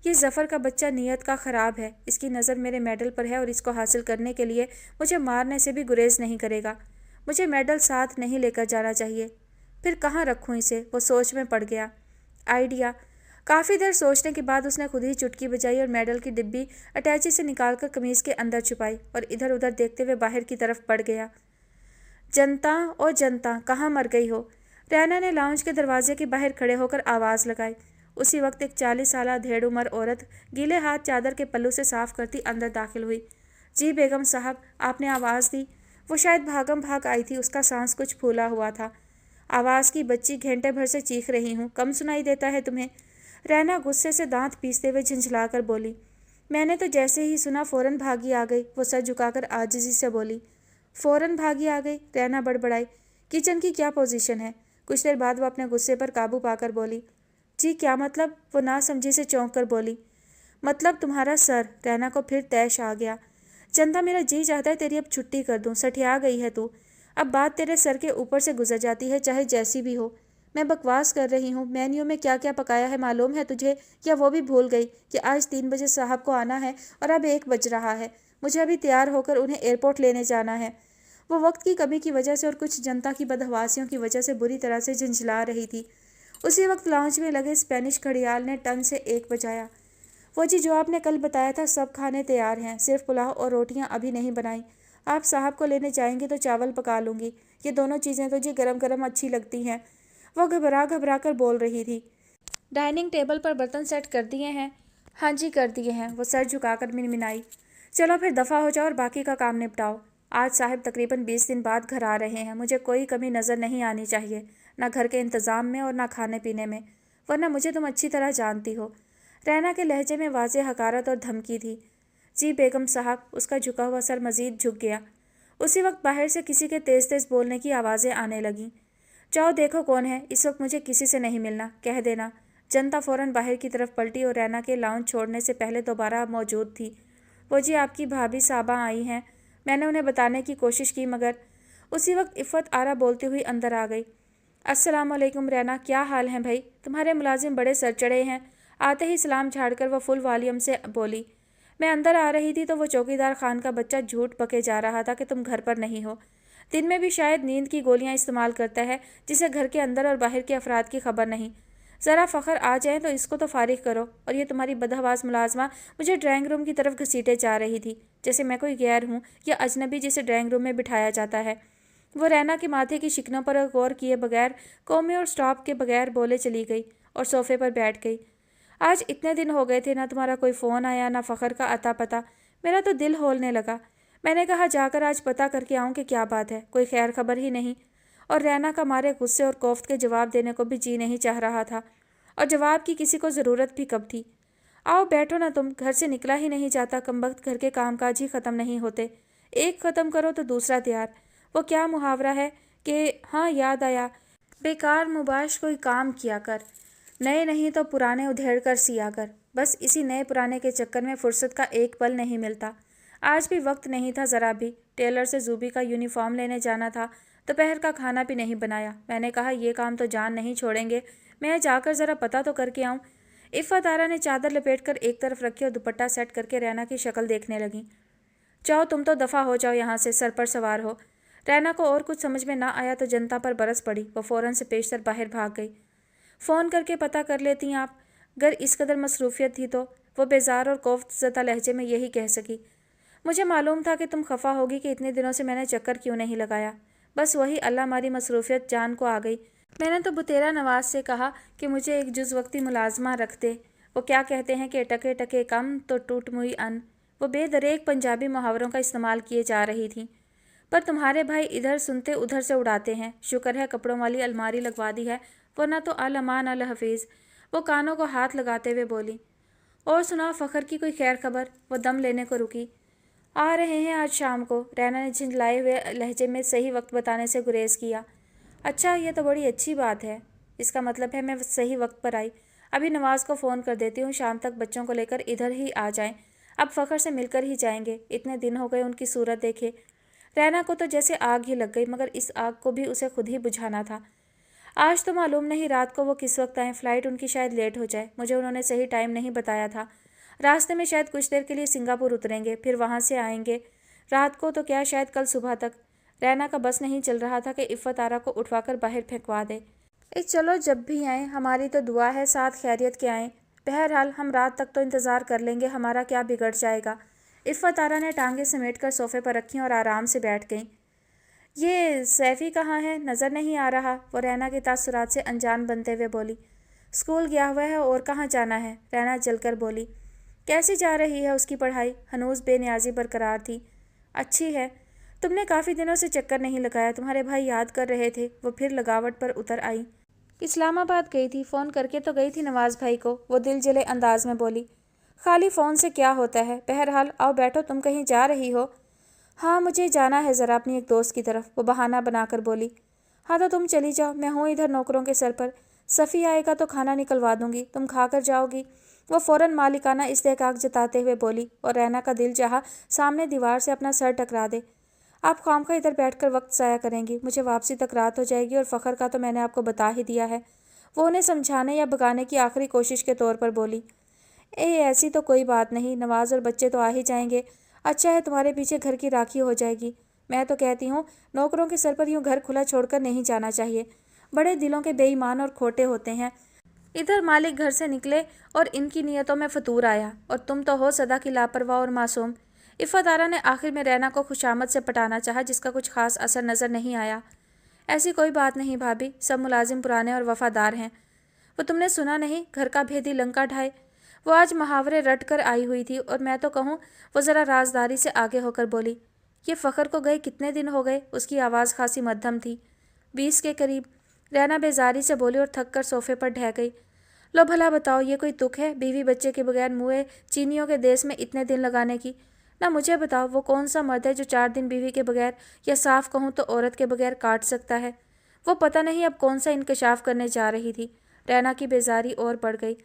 ये जफ़र का बच्चा नीयत का ख़राब है। इसकी नज़र मेरे मेडल पर है और इसको हासिल करने के लिए मुझे मारने से भी गुरेज नहीं करेगा। मुझे मेडल साथ नहीं लेकर जाना चाहिए। फिर कहाँ रखूँ इसे? वो सोच में पड़ गया। आइडिया। काफ़ी देर सोचने के बाद उसने खुद ही चुटकी बजाई और मेडल की डिब्बी अटैची से निकालकर कमीज़ के अंदर छुपाई और इधर उधर देखते हुए बाहर की तरफ बढ़ गया। जनता ओ जनता, कहाँ मर गई हो? रैना ने लाउंज के दरवाजे के बाहर खड़े होकर आवाज़ लगाई। उसी वक्त एक 40 साला धेड़ उम्र औरत गीले हाथ चादर के पल्लू से साफ करती अंदर दाखिल हुई। जी बेगम साहब, आपने आवाज़ दी। वो शायद भागम भाग आई थी, उसका सांस कुछ फूला हुआ था। आवाज़ की बच्ची, घंटे भर से चीख रही हूँ, कम सुनाई देता है तुम्हें? रैना गुस्से से दांत पीसते हुए झंझला कर बोली। मैंने तो जैसे ही सुना फ़ौरन भागी आ गई। वो सर झुकाकर आजिज़ी से बोली। फ़ौरन भागी आ गई? रैना बड़बड़ाई। किचन की क्या पोजीशन है? कुछ देर बाद वो अपने गुस्से पर काबू पाकर बोली। जी क्या मतलब? वो ना समझी से चौंक कर बोली। मतलब तुम्हारा सर। रैना को फिर तैश आ गया। चंदा, मेरा जी चाहता है तेरी अब छुट्टी कर दूं। सठिया गई है तू। अब बात तेरे सर के ऊपर से गुजर जाती है, चाहे जैसी भी हो। मैं बकवास कर रही हूँ। मेन्यू में क्या क्या पकाया है मालूम है तुझे, या वो भी भूल गई कि आज 3 बजे साहब को आना है और अब 1 बज रहा है। मुझे अभी तैयार होकर उन्हें एयरपोर्ट लेने जाना है। वो वक्त की कमी की वजह से और कुछ जनता की बदहवासियों की वजह से बुरी तरह से झंझला रही थी। उसी वक्त लाउंज में लगे स्पेनिश घड़ियाल ने टन से 1 बजाया। वो जी, जो आपने कल बताया था, सब खाने तैयार हैं, सिर्फ पुलाव और रोटियां अभी नहीं बनाई। आप साहब को लेने जाएंगे तो चावल पका लूँगी। ये दोनों चीज़ें तो जी गरम गरम अच्छी लगती हैं। वो घबरा घबरा कर बोल रही थी। डाइनिंग टेबल पर बर्तन सेट कर दिए हैं? हाँ जी कर दिए हैं। वो सर झुकाकर मिनमिनाई। चलो फिर दफ़ा हो जाओ और बाकी का काम निपटाओ। आज साहब तकरीबन 20 दिन बाद घर आ रहे हैं। मुझे कोई कमी नज़र नहीं आनी चाहिए, ना घर के इंतज़ाम में और ना खाने पीने में, वरना मुझे तुम अच्छी तरह जानती हो। रैना के लहजे में वाज़ेह हकारत और धमकी थी। जी बेगम साहब। उसका झुका हुआ सर मज़ीद झुक गया। उसी वक्त बाहर से किसी के तेज़ तेज़ बोलने की आवाज़ें आने लगीं। जाओ देखो कौन है, इस वक्त मुझे किसी से नहीं मिलना, कह देना। जनता फ़ौरन बाहर की तरफ पलटी और रैना के लाउंज छोड़ने से पहले दोबारा मौजूद थी। वो जी आपकी भाभी साहबा आई हैं। मैंने उन्हें बताने की कोशिश की, मगर उसी वक्त इफ़त आरा बोलती हुई अंदर आ गई। अस्सलाम वालेकुम रैना, क्या हाल हैं भाई? तुम्हारे मुलाजिम बड़े सर चढ़े हैं। आते ही सलाम झाड़कर वह फुल वॉल्यूम से बोली। मैं अंदर आ रही थी तो वो चौकीदार खान का बच्चा झूठ बके जा रहा था कि तुम घर पर नहीं हो। दिन में भी शायद नींद की गोलियां इस्तेमाल करता है, जिसे घर के अंदर और बाहर के अफराद की खबर नहीं। ذرا فخر آ جائیں تو اس کو تو فارغ کرو۔ اور یہ تمہاری بدحواس ملازمہ مجھے ڈرائنگ روم کی طرف گھسیٹے جا رہی تھی، جیسے میں کوئی غیر ہوں یا اجنبی جسے ڈرائنگ روم میں بٹھایا جاتا ہے۔ وہ رینا کے ماتھے کی شکنوں پر غور کیے بغیر، کومے اور سٹاپ کے بغیر بولے چلی گئی اور صوفے پر بیٹھ گئی۔ آج اتنے دن ہو گئے تھے، نہ تمہارا کوئی فون آیا، نہ فخر کا اتا پتا۔ میرا تو دل ہولنے لگا۔ میں نے کہا جا کر آج پتہ کر کے آؤں کہ کیا بات ہے، کوئی خیر خبر ہی نہیں۔ اور رینا کا مارے غصے اور کوفت کے جواب دینے کو بھی جی نہیں چاہ رہا تھا، اور جواب کی کسی کو ضرورت بھی کب تھی۔ آؤ بیٹھو نا، تم گھر سے نکلا ہی نہیں جاتا، کمبخت گھر کے کام کاج ہی ختم نہیں ہوتے، ایک ختم کرو تو دوسرا تیار۔ وہ کیا محاورہ ہے کہ ہاں یاد آیا، بیکار مباش کوئی کام کیا کر، نئے نہیں تو پرانے ادھیڑ کر سیا کر۔ بس اسی نئے پرانے کے چکر میں فرصت کا ایک پل نہیں ملتا۔ آج بھی وقت نہیں تھا ذرا بھی، ٹیلر سے زوبی کا یونیفارم لینے جانا تھا، دوپہر کا کھانا بھی نہیں بنایا۔ میں نے کہا یہ کام تو جان نہیں چھوڑیں گے، میں جا کر ذرا پتہ تو کر کے آؤں۔ عفت آرا نے چادر لپیٹ کر ایک طرف رکھی اور دوپٹہ سیٹ کر کے رینا کی شکل دیکھنے لگی۔ چاہو تم تو دفع ہو جاؤ یہاں سے، سر پر سوار ہو۔ رینا کو اور کچھ سمجھ میں نہ آیا تو جنتا پر برس پڑی۔ وہ فوراً سے پیشتر باہر بھاگ گئی۔ فون کر کے پتہ کر لیتی آپ، گر اس قدر مصروفیت تھی تو، وہ بیزار اور کوفت زدہ لہجے میں یہی کہہ سکی۔ مجھے معلوم تھا کہ تم خفا ہوگی کہ اتنے دنوں سے میں نے چکر کیوں نہیں لگایا۔ بس وہی اللہ ہماری مصروفیت جان کو آ گئی۔ میں نے تو بطیرہ نواز سے کہا کہ مجھے ایک جز وقتی ملازمہ رکھ دے۔ وہ کیا کہتے ہیں کہ ٹکے ٹکے کم تو ٹوٹ موئی ان۔ وہ بے دریغ پنجابی محاوروں کا استعمال کیے جا رہی تھیں، پر تمہارے بھائی ادھر سنتے ادھر سے اڑاتے ہیں۔ شکر ہے کپڑوں والی الماری لگوا دی ہے، ورنہ تو الامان الحفیظ۔ وہ کانوں کو ہاتھ لگاتے ہوئے بولی۔ اور سنا فخر کی کوئی خیر خبر؟ وہ دم لینے کو رکی۔ آ رہے ہیں آج شام کو، رینا نے جھنجھلائے ہوئے لہجے میں صحیح وقت بتانے سے گریز کیا۔ اچھا، یہ تو بڑی اچھی بات ہے، اس کا مطلب ہے میں صحیح وقت پر آئی۔ ابھی نواز کو فون کر دیتی ہوں، شام تک بچوں کو لے کر ادھر ہی آ جائیں۔ اب فخر سے مل کر ہی جائیں گے، اتنے دن ہو گئے ان کی صورت دیکھے۔ رینا کو تو جیسے آگ ہی لگ گئی، مگر اس آگ کو بھی اسے خود ہی بجھانا تھا۔ آج تو معلوم نہیں رات کو وہ کس وقت آئیں، فلائٹ ان کی شاید لیٹ ہو جائے، مجھے انہوں نے صحیح ٹائم نہیں بتایا تھا۔ راستے میں شاید کچھ دیر کے لیے سنگاپور اتریں گے، پھر وہاں سے آئیں گے رات کو، تو کیا شاید کل صبح تک۔ رینا کا بس نہیں چل رہا تھا کہ عفت آرا کو اٹھوا کر باہر پھینکوا دے۔ چلو جب بھی آئیں، ہماری تو دعا ہے ساتھ خیریت کے آئیں۔ بہرحال ہم رات تک تو انتظار کر لیں گے، ہمارا کیا بگڑ جائے گا۔ عفت آرا نے ٹانگیں سمیٹ کر صوفے پر رکھیں اور آرام سے بیٹھ گئیں۔ یہ سیفی کہاں ہے؟ نظر نہیں آ رہا، وہ رینا کے تاثرات سے انجان بنتے ہوئے بولی۔ اسکول گیا ہوا ہے، اور کہاں جانا ہے؟ رینا جل کر بولی۔ کیسی جا رہی ہے اس کی پڑھائی؟ ہنوز بے نیازی برقرار تھی۔ اچھی ہے۔ تم نے کافی دنوں سے چکر نہیں لگایا، تمہارے بھائی یاد کر رہے تھے۔ وہ پھر لگاوٹ پر اتر آئی۔ اسلام آباد گئی تھی، فون کر کے تو گئی تھی نواز بھائی کو، وہ دل جلے انداز میں بولی۔ خالی فون سے کیا ہوتا ہے؟ بہرحال آؤ بیٹھو، تم کہیں جا رہی ہو؟ ہاں مجھے جانا ہے ذرا اپنی ایک دوست کی طرف، وہ بہانہ بنا کر بولی۔ ہاں تو تم چلی جاؤ، میں ہوں ادھر نوکروں کے سر پر، صفی آئے گا تو کھانا نکلوا دوں گی، تم کھا کر جاؤ گی؟ وہ فوراً مالکانہ استحقاق جتاتے ہوئے بولی، اور رینا کا دل چاہا سامنے دیوار سے اپنا سر ٹکرا دے۔ آپ خواہ ادھر بیٹھ کر وقت ضائع کریں گی، مجھے واپسی تک رات ہو جائے گی، اور فخر کا تو میں نے آپ کو بتا ہی دیا ہے۔ وہ انہیں سمجھانے یا بھگانے کی آخری کوشش کے طور پر بولی۔ ایسی تو کوئی بات نہیں، نواز اور بچے تو آ ہی جائیں گے، اچھا ہے تمہارے پیچھے گھر کی راکھی ہو جائے گی۔ میں تو کہتی ہوں نوکروں کے سر پر یوں گھر کھلا چھوڑ کر نہیں جانا چاہیے، بڑے دلوں کے بے ایمان اور کھوٹے ہوتے ہیں۔ ادھر مالک گھر سے نکلے اور ان کی نیتوں میں فطور آیا، اور تم تو ہو سدا کی لاپرواہ اور معصوم۔ عفت آرا نے آخر میں رینا کو خوشامد سے پٹانا چاہا، جس کا کچھ خاص اثر نظر نہیں آیا۔ ایسی کوئی بات نہیں بھابھی، سب ملازم پرانے اور وفادار ہیں۔ وہ تم نے سنا نہیں، گھر کا بھیدی لنکا ڈھائے۔ وہ آج محاورے رٹ کر آئی ہوئی تھی، اور میں تو کہوں، وہ ذرا رازداری سے آگے ہو کر بولی۔ یہ فخر کو گئے کتنے دن ہو گئے؟ اس کی آواز خاصی مدھم تھی۔ 20 کے قریب، رینا بیزاری سے بولی اور تھک کر صوفے پر ڈھہ گئی۔ لو بھلا بتاؤ، یہ کوئی تک ہے بیوی بچے کے بغیر موئے چینیوں کے دیس میں اتنے دن لگانے کی؟ نہ مجھے بتاؤ وہ کون سا مرد ہے جو 4 دن بیوی کے بغیر، یا صاف کہوں تو عورت کے بغیر کاٹ سکتا ہے؟ وہ پتہ نہیں اب کون سا انکشاف کرنے جا رہی تھی۔ رینا کی بیزاری اور بڑھ گئی۔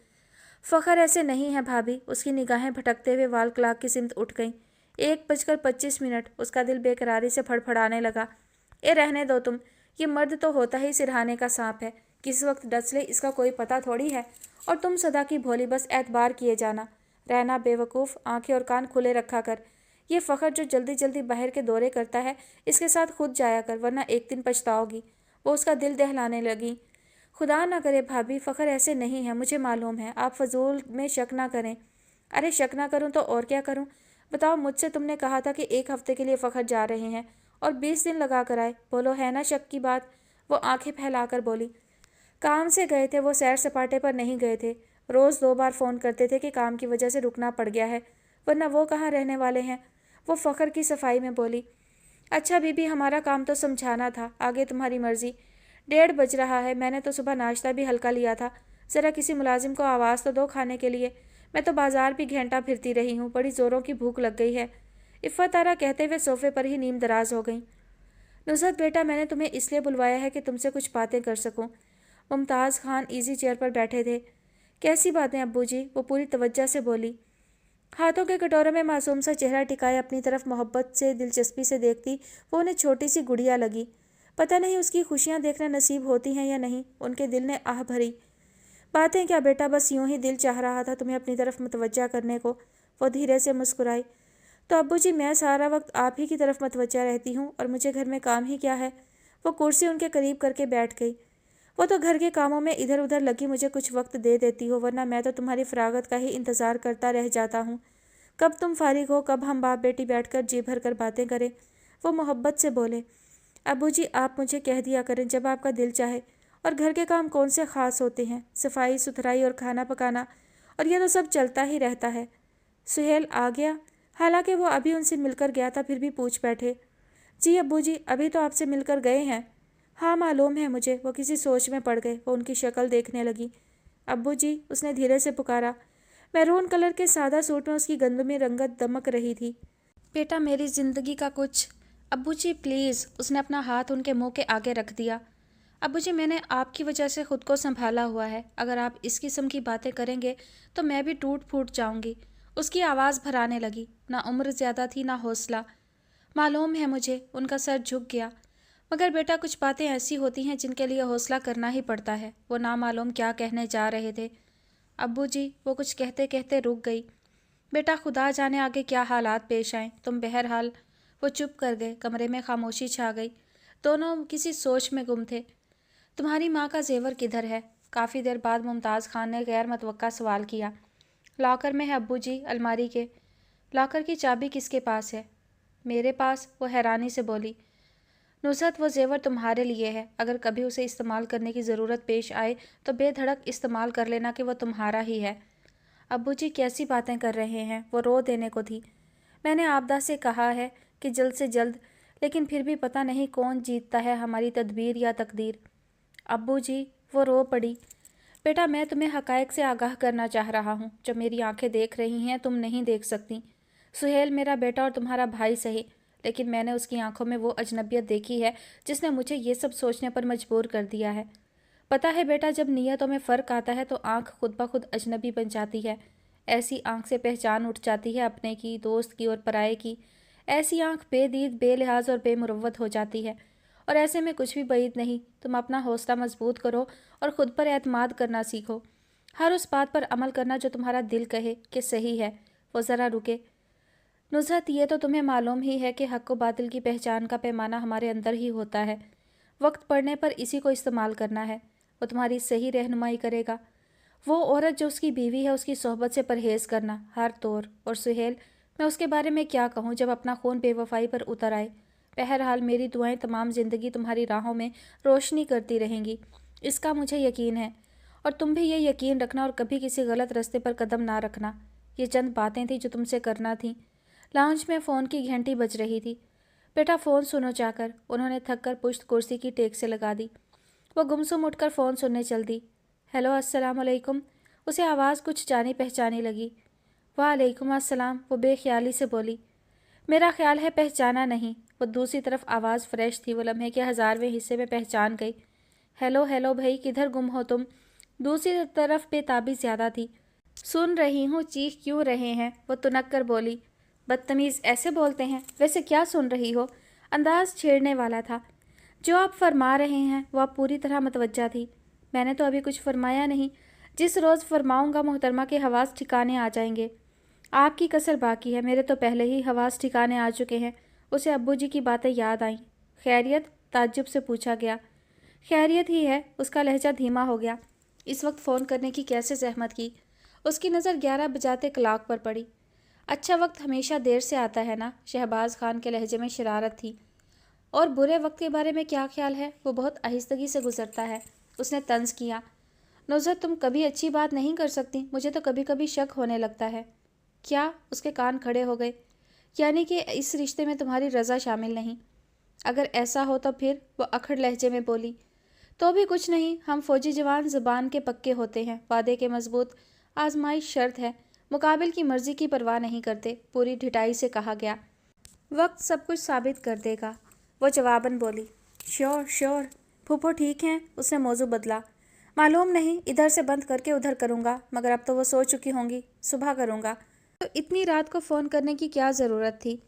فخر ایسے نہیں ہے بھابھی، اس کی نگاہیں بھٹکتے ہوئے وال کلاک کی سمت اٹھ گئیں۔ 1:25، اس کا دل بے قراری سے پھڑپھڑانے لگا۔ رہنے دو تم، یہ مرد تو ہوتا ہی سرہانے کا سانپ ہے، کس وقت ڈس لے اس کا کوئی پتہ تھوڑی ہے، اور تم سدا کی بھولی، بس اعتبار کیے جانا۔ رینا بے وقوف، آنکھیں اور کان کھلے رکھا کر، یہ فخر جو جلدی جلدی باہر کے دورے کرتا ہے، اس کے ساتھ خود جایا کر، ورنہ ایک دن پچھتاؤ گی۔ وہ اس کا دل دہلانے لگی۔ खुदा ना करे भाभी, फ़ख्र ऐसे नहीं है, मुझे मालूम है। आप फजूल में शक ना करें। अरे शक ना करूं तो और क्या करूं? बताओ, मुझसे तुमने कहा था कि 1 हफ्ते के लिए फ़ख्र जा रहे हैं और 20 दिन लगा कर आए। बोलो, है ना शक की बात? वो आंखें फैलाकर बोली, काम से गए थे, वो सैर सपाटे पर नहीं गए थे। रोज़ 2 बार फ़ोन करते थे कि काम की वजह से रुकना पड़ गया है, वरना वो कहाँ रहने वाले हैं। वो फ़ख्र की सफाई में बोली, अच्छा बीबी, हमारा काम तो समझाना था, आगे तुम्हारी मर्ज़ी। 1:30 बज रहा है, मैंने तो सुबह नाश्ता भी हल्का लिया था। ज़रा किसी मुलाजिम को आवाज़ तो दो खाने के लिए। मैं तो बाजार भी घंटा फिरती रही हूँ, बड़ी ज़ोरों की भूख लग गई है। इफ़्फ़त आरा कहते हुए सोफ़े पर ही नीम दराज हो गई। नुसरत बेटा, मैंने तुम्हें इसलिए बुलवाया है कि तुमसे कुछ बातें कर सकूं। मुमताज़ खान इजी चेयर पर बैठे थे। कैसी बातें अब्बू जी? वो पूरी तवज्जो से बोली। हाथों के कटोरे में मासूम सा चेहरा टिकाए अपनी तरफ मोहब्बत से दिलचस्पी से देखती वो उन्हें छोटी सी गुड़िया लगी। पता नहीं उसकी खुशियां देखना नसीब होती हैं या नहीं। उनके दिल ने आह भरी। बातें क्या बेटा, बस यूं ही दिल चाह रहा था तुम्हें अपनी तरफ मुतवज्जा करने को। वो धीरे से मुस्कुराई। तो अब्बू जी, मैं सारा वक्त आप ही की तरफ मुतवज्जा रहती हूँ और मुझे घर में काम ही क्या है? वो कुर्सी उनके करीब करके बैठ गई। वो तो घर के कामों में इधर उधर लगी मुझे कुछ वक्त दे देती हो, वरना मैं तो तुम्हारी फरागत का ही इंतज़ार करता रह जाता हूँ। कब तुम फारिग हो, कब हम बाप बेटी बैठकर जी भर कर बातें करें। वो मोहब्बत से बोले। अब्बू जी, आप मुझे कह दिया करें जब आपका दिल चाहे। और घर के काम कौन से ख़ास होते हैं? सफाई सुथराई और खाना पकाना, और ये तो सब चलता ही रहता है। सुहेल आ गया? हालांकि वो अभी उनसे मिलकर गया था, फिर भी पूछ बैठे। जी अब्बू जी, अभी तो आपसे मिलकर गए हैं। हाँ मालूम है मुझे। वो किसी सोच में पड़ गए। वो उनकी शक्ल देखने लगी। अब्बू जी, उसने धीरे से पुकारा। मैरून कलर के सादा सूट में उसकी गंदमी रंगत दमक रही थी। बेटा, मेरी ज़िंदगी का कुछ। अब्बू जी प्लीज़। उसने अपना हाथ उनके मुंह के आगे रख दिया। अब्बू जी, मैंने आपकी वजह से खुद को संभाला हुआ है। अगर आप इस किस्म की बातें करेंगे तो मैं भी टूट फूट जाऊंगी। उसकी आवाज़ भराने लगी। ना उम्र ज़्यादा थी, ना हौसला। मालूम है मुझे। उनका सर झुक गया। मगर बेटा, कुछ बातें ऐसी होती हैं जिनके लिए हौसला करना ही पड़ता है। वो नामालूम क्या कहने जा रहे थे। अब्बू जी, वो कुछ कहते कहते रुक गई। बेटा, खुदा जाने आगे क्या हालात पेश आए। तुम बहरहाल। वो चुप कर गए। कमरे में खामोशी छा गई। दोनों किसी सोच में गुम थे। तुम्हारी माँ का जेवर किधर है? काफ़ी देर बाद मुमताज़ खान ने गैर मुतवक्का सवाल किया। लॉकर में है अब्बू जी, अलमारी के। लॉकर की चाबी किसके पास है? मेरे पास। वो हैरानी से बोली। नुसरत, वो जेवर तुम्हारे लिए है। अगर कभी उसे इस्तेमाल करने की ज़रूरत पेश आए तो बेधड़क इस्तेमाल कर लेना कि वो तुम्हारा ही है। अब्बू जी कैसी बातें कर रहे हैं? वो रो देने को थी। मैंने आपदा से कहा है कि जल्द से जल्द, लेकिन फिर भी पता नहीं कौन जीतता है, हमारी तदबीर या तकदीर। अब्बू जी, वो रो पड़ी। बेटा, मैं तुम्हें हक़ाइक़ से आगाह करना चाह रहा हूँ। जो मेरी आंखें देख रही हैं तुम नहीं देख सकती। सुहेल मेरा बेटा और तुम्हारा भाई सही, लेकिन मैंने उसकी आंखों में वो अजनबियत देखी है जिसने मुझे ये सब सोचने पर मजबूर कर दिया है। पता है बेटा, जब नीयतों में फ़र्क आता है तो आंख खुद ब खुद अजनबी बन जाती है। ऐसी आंख से पहचान उठ जाती है अपने की, दोस्त की और पराये की। ऐसी आंख बेदीद, बेलिहाज और बेमुरव्वत हो जाती है। और ऐसे में कुछ भी بعید नहीं। तुम अपना हौसला मजबूत करो और ख़ुद पर एतमाद करना सीखो। हर उस बात पर अमल करना जो तुम्हारा दिल कहे कि सही है। वो ज़रा रुके। नुसरत, ये तो तुम्हें मालूम ही है कि हक़ व बातिल की पहचान का पैमाना हमारे अंदर ही होता है। वक्त पड़ने पर इसी को इस्तेमाल करना है। वो तुम्हारी सही रहनुमाई करेगा। वो औरत जो उसकी बीवी है, उसकी सोहबत से परहेज़ करना हर तौर। और सुहेल, मैं उसके बारे में क्या कहूँ जब अपना खून बेवफाई पर उतर आए। बहरहाल, मेरी दुआएं तमाम ज़िंदगी तुम्हारी राहों में रोशनी करती रहेंगी, इसका मुझे यकीन है। और तुम भी ये यकीन रखना और कभी किसी गलत रास्ते पर कदम ना रखना। ये चंद बातें थी जो तुमसे करना थी। लाउंज में फ़ोन की घंटी बज रही थी। बेटा, फ़ोन सुनो जाकर। उन्होंने थक कर पुश्त कुर्सी की टेक से लगा दी। वो गुमसुम उठकर फ़ोन सुनने चल दी। हेलो, अस्सलाम वालेकुम। उसे आवाज़ कुछ जानी पहचानी लगी। वालेकुम अस्सलाम, वो बेख्याली से बोली। मेरा ख्याल है पहचाना नहीं। वो दूसरी तरफ आवाज़ फ्रेश थी। वो लम्हे के 1000वें हिस्से में पहचान गई। हेलो हेलो भाई, किधर गुम हो तुम? दूसरी तरफ बेताबी ज़्यादा थी। सुन रही हूँ, चीख क्यों रहे हैं? वो तुनक कर बोली। बदतमीज़ ऐसे बोलते हैं? वैसे क्या सुन रही हो? अंदाज़ छेड़ने वाला था। जो आप फरमा रहे हैं वो आप पूरी तरह मतवज्जा थी। मैंने तो अभी कुछ फरमाया नहीं। जिस रोज़ फरमाऊँगा मोहतरमा के हवास ठिकाने आ जाएंगे। आपकी कसर बाकी है, मेरे तो पहले ही हवास ठिकाने आ चुके हैं। उसे अब्बू जी की बातें याद आईं। खैरियत? ताज्जुब से पूछा गया। खैरियत ही है। उसका लहजा धीमा हो गया। इस वक्त फ़ोन करने की कैसे ज़हमत की। उसकी नज़र 11 बजाते क्लॉक पर पड़ी। अच्छा वक्त हमेशा देर से आता है ना। शहबाज खान के लहजे में शरारत थी। और बुरे वक्त के बारे में क्या ख्याल है, वो बहुत आहिस्तगी से गुजरता है। उसने तंज किया। नुज़हत तुम कभी अच्छी बात नहीं कर सकती, मुझे तो कभी कभी शक होने लगता है। क्या? उसके कान खड़े हो गए। यानी कि इस रिश्ते में तुम्हारी रज़ा शामिल नहीं? अगर ऐसा हो तो फिर? वो अखड़ लहजे में बोली। तो भी कुछ नहीं, हम फौजी जवान ज़ुबान के पक्के होते हैं, वादे के मजबूत। आजमाइश शर्त है, मुकाबिल की मर्जी की परवाह नहीं करते, पूरी ढिठाई से कहा गया। वक्त सब कुछ साबित कर देगा, वो जवाबन बोली। Sure sure. फूफो ठीक हैं? उसने मौजू बदला। मालूम नहीं, इधर से बंद करके उधर करूँगा, मगर अब तो वो सो चुकी होंगी, सुबह करूँगा। तो इतनी रात को फ़ोन करने की क्या ज़रूरत थी?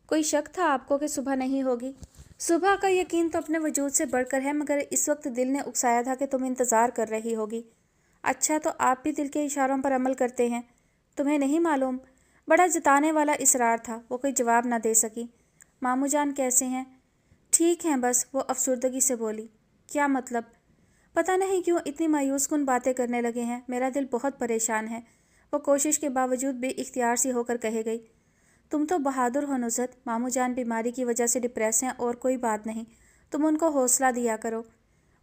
कोई शक था आपको कि सुबह नहीं होगी? सुबह का यकीन तो अपने वजूद से बढ़कर है, मगर इस वक्त दिल ने उकसाया था कि तुम इंतज़ार कर रही होगी। अच्छा, तो आप भी दिल के इशारों पर अमल करते हैं? तुम्हें नहीं मालूम? बड़ा जताने वाला इसरार था। वो कोई जवाब ना दे सकी। मामू जान कैसे हैं? ठीक हैं बस, वो अफसुर्दगी से बोली। क्या मतलब? पता नहीं क्यों इतनी मायूस कुन बातें करने लगे हैं। मेरा दिल बहुत परेशान है, वो कोशिश के बावजूद बेइख्तियार सी होकर कहे गई। तुम तो बहादुर हो नुसरत। मामू जान बीमारी की वजह से डिप्रेस हैं और कोई बात नहीं, तुम उनको हौसला दिया करो।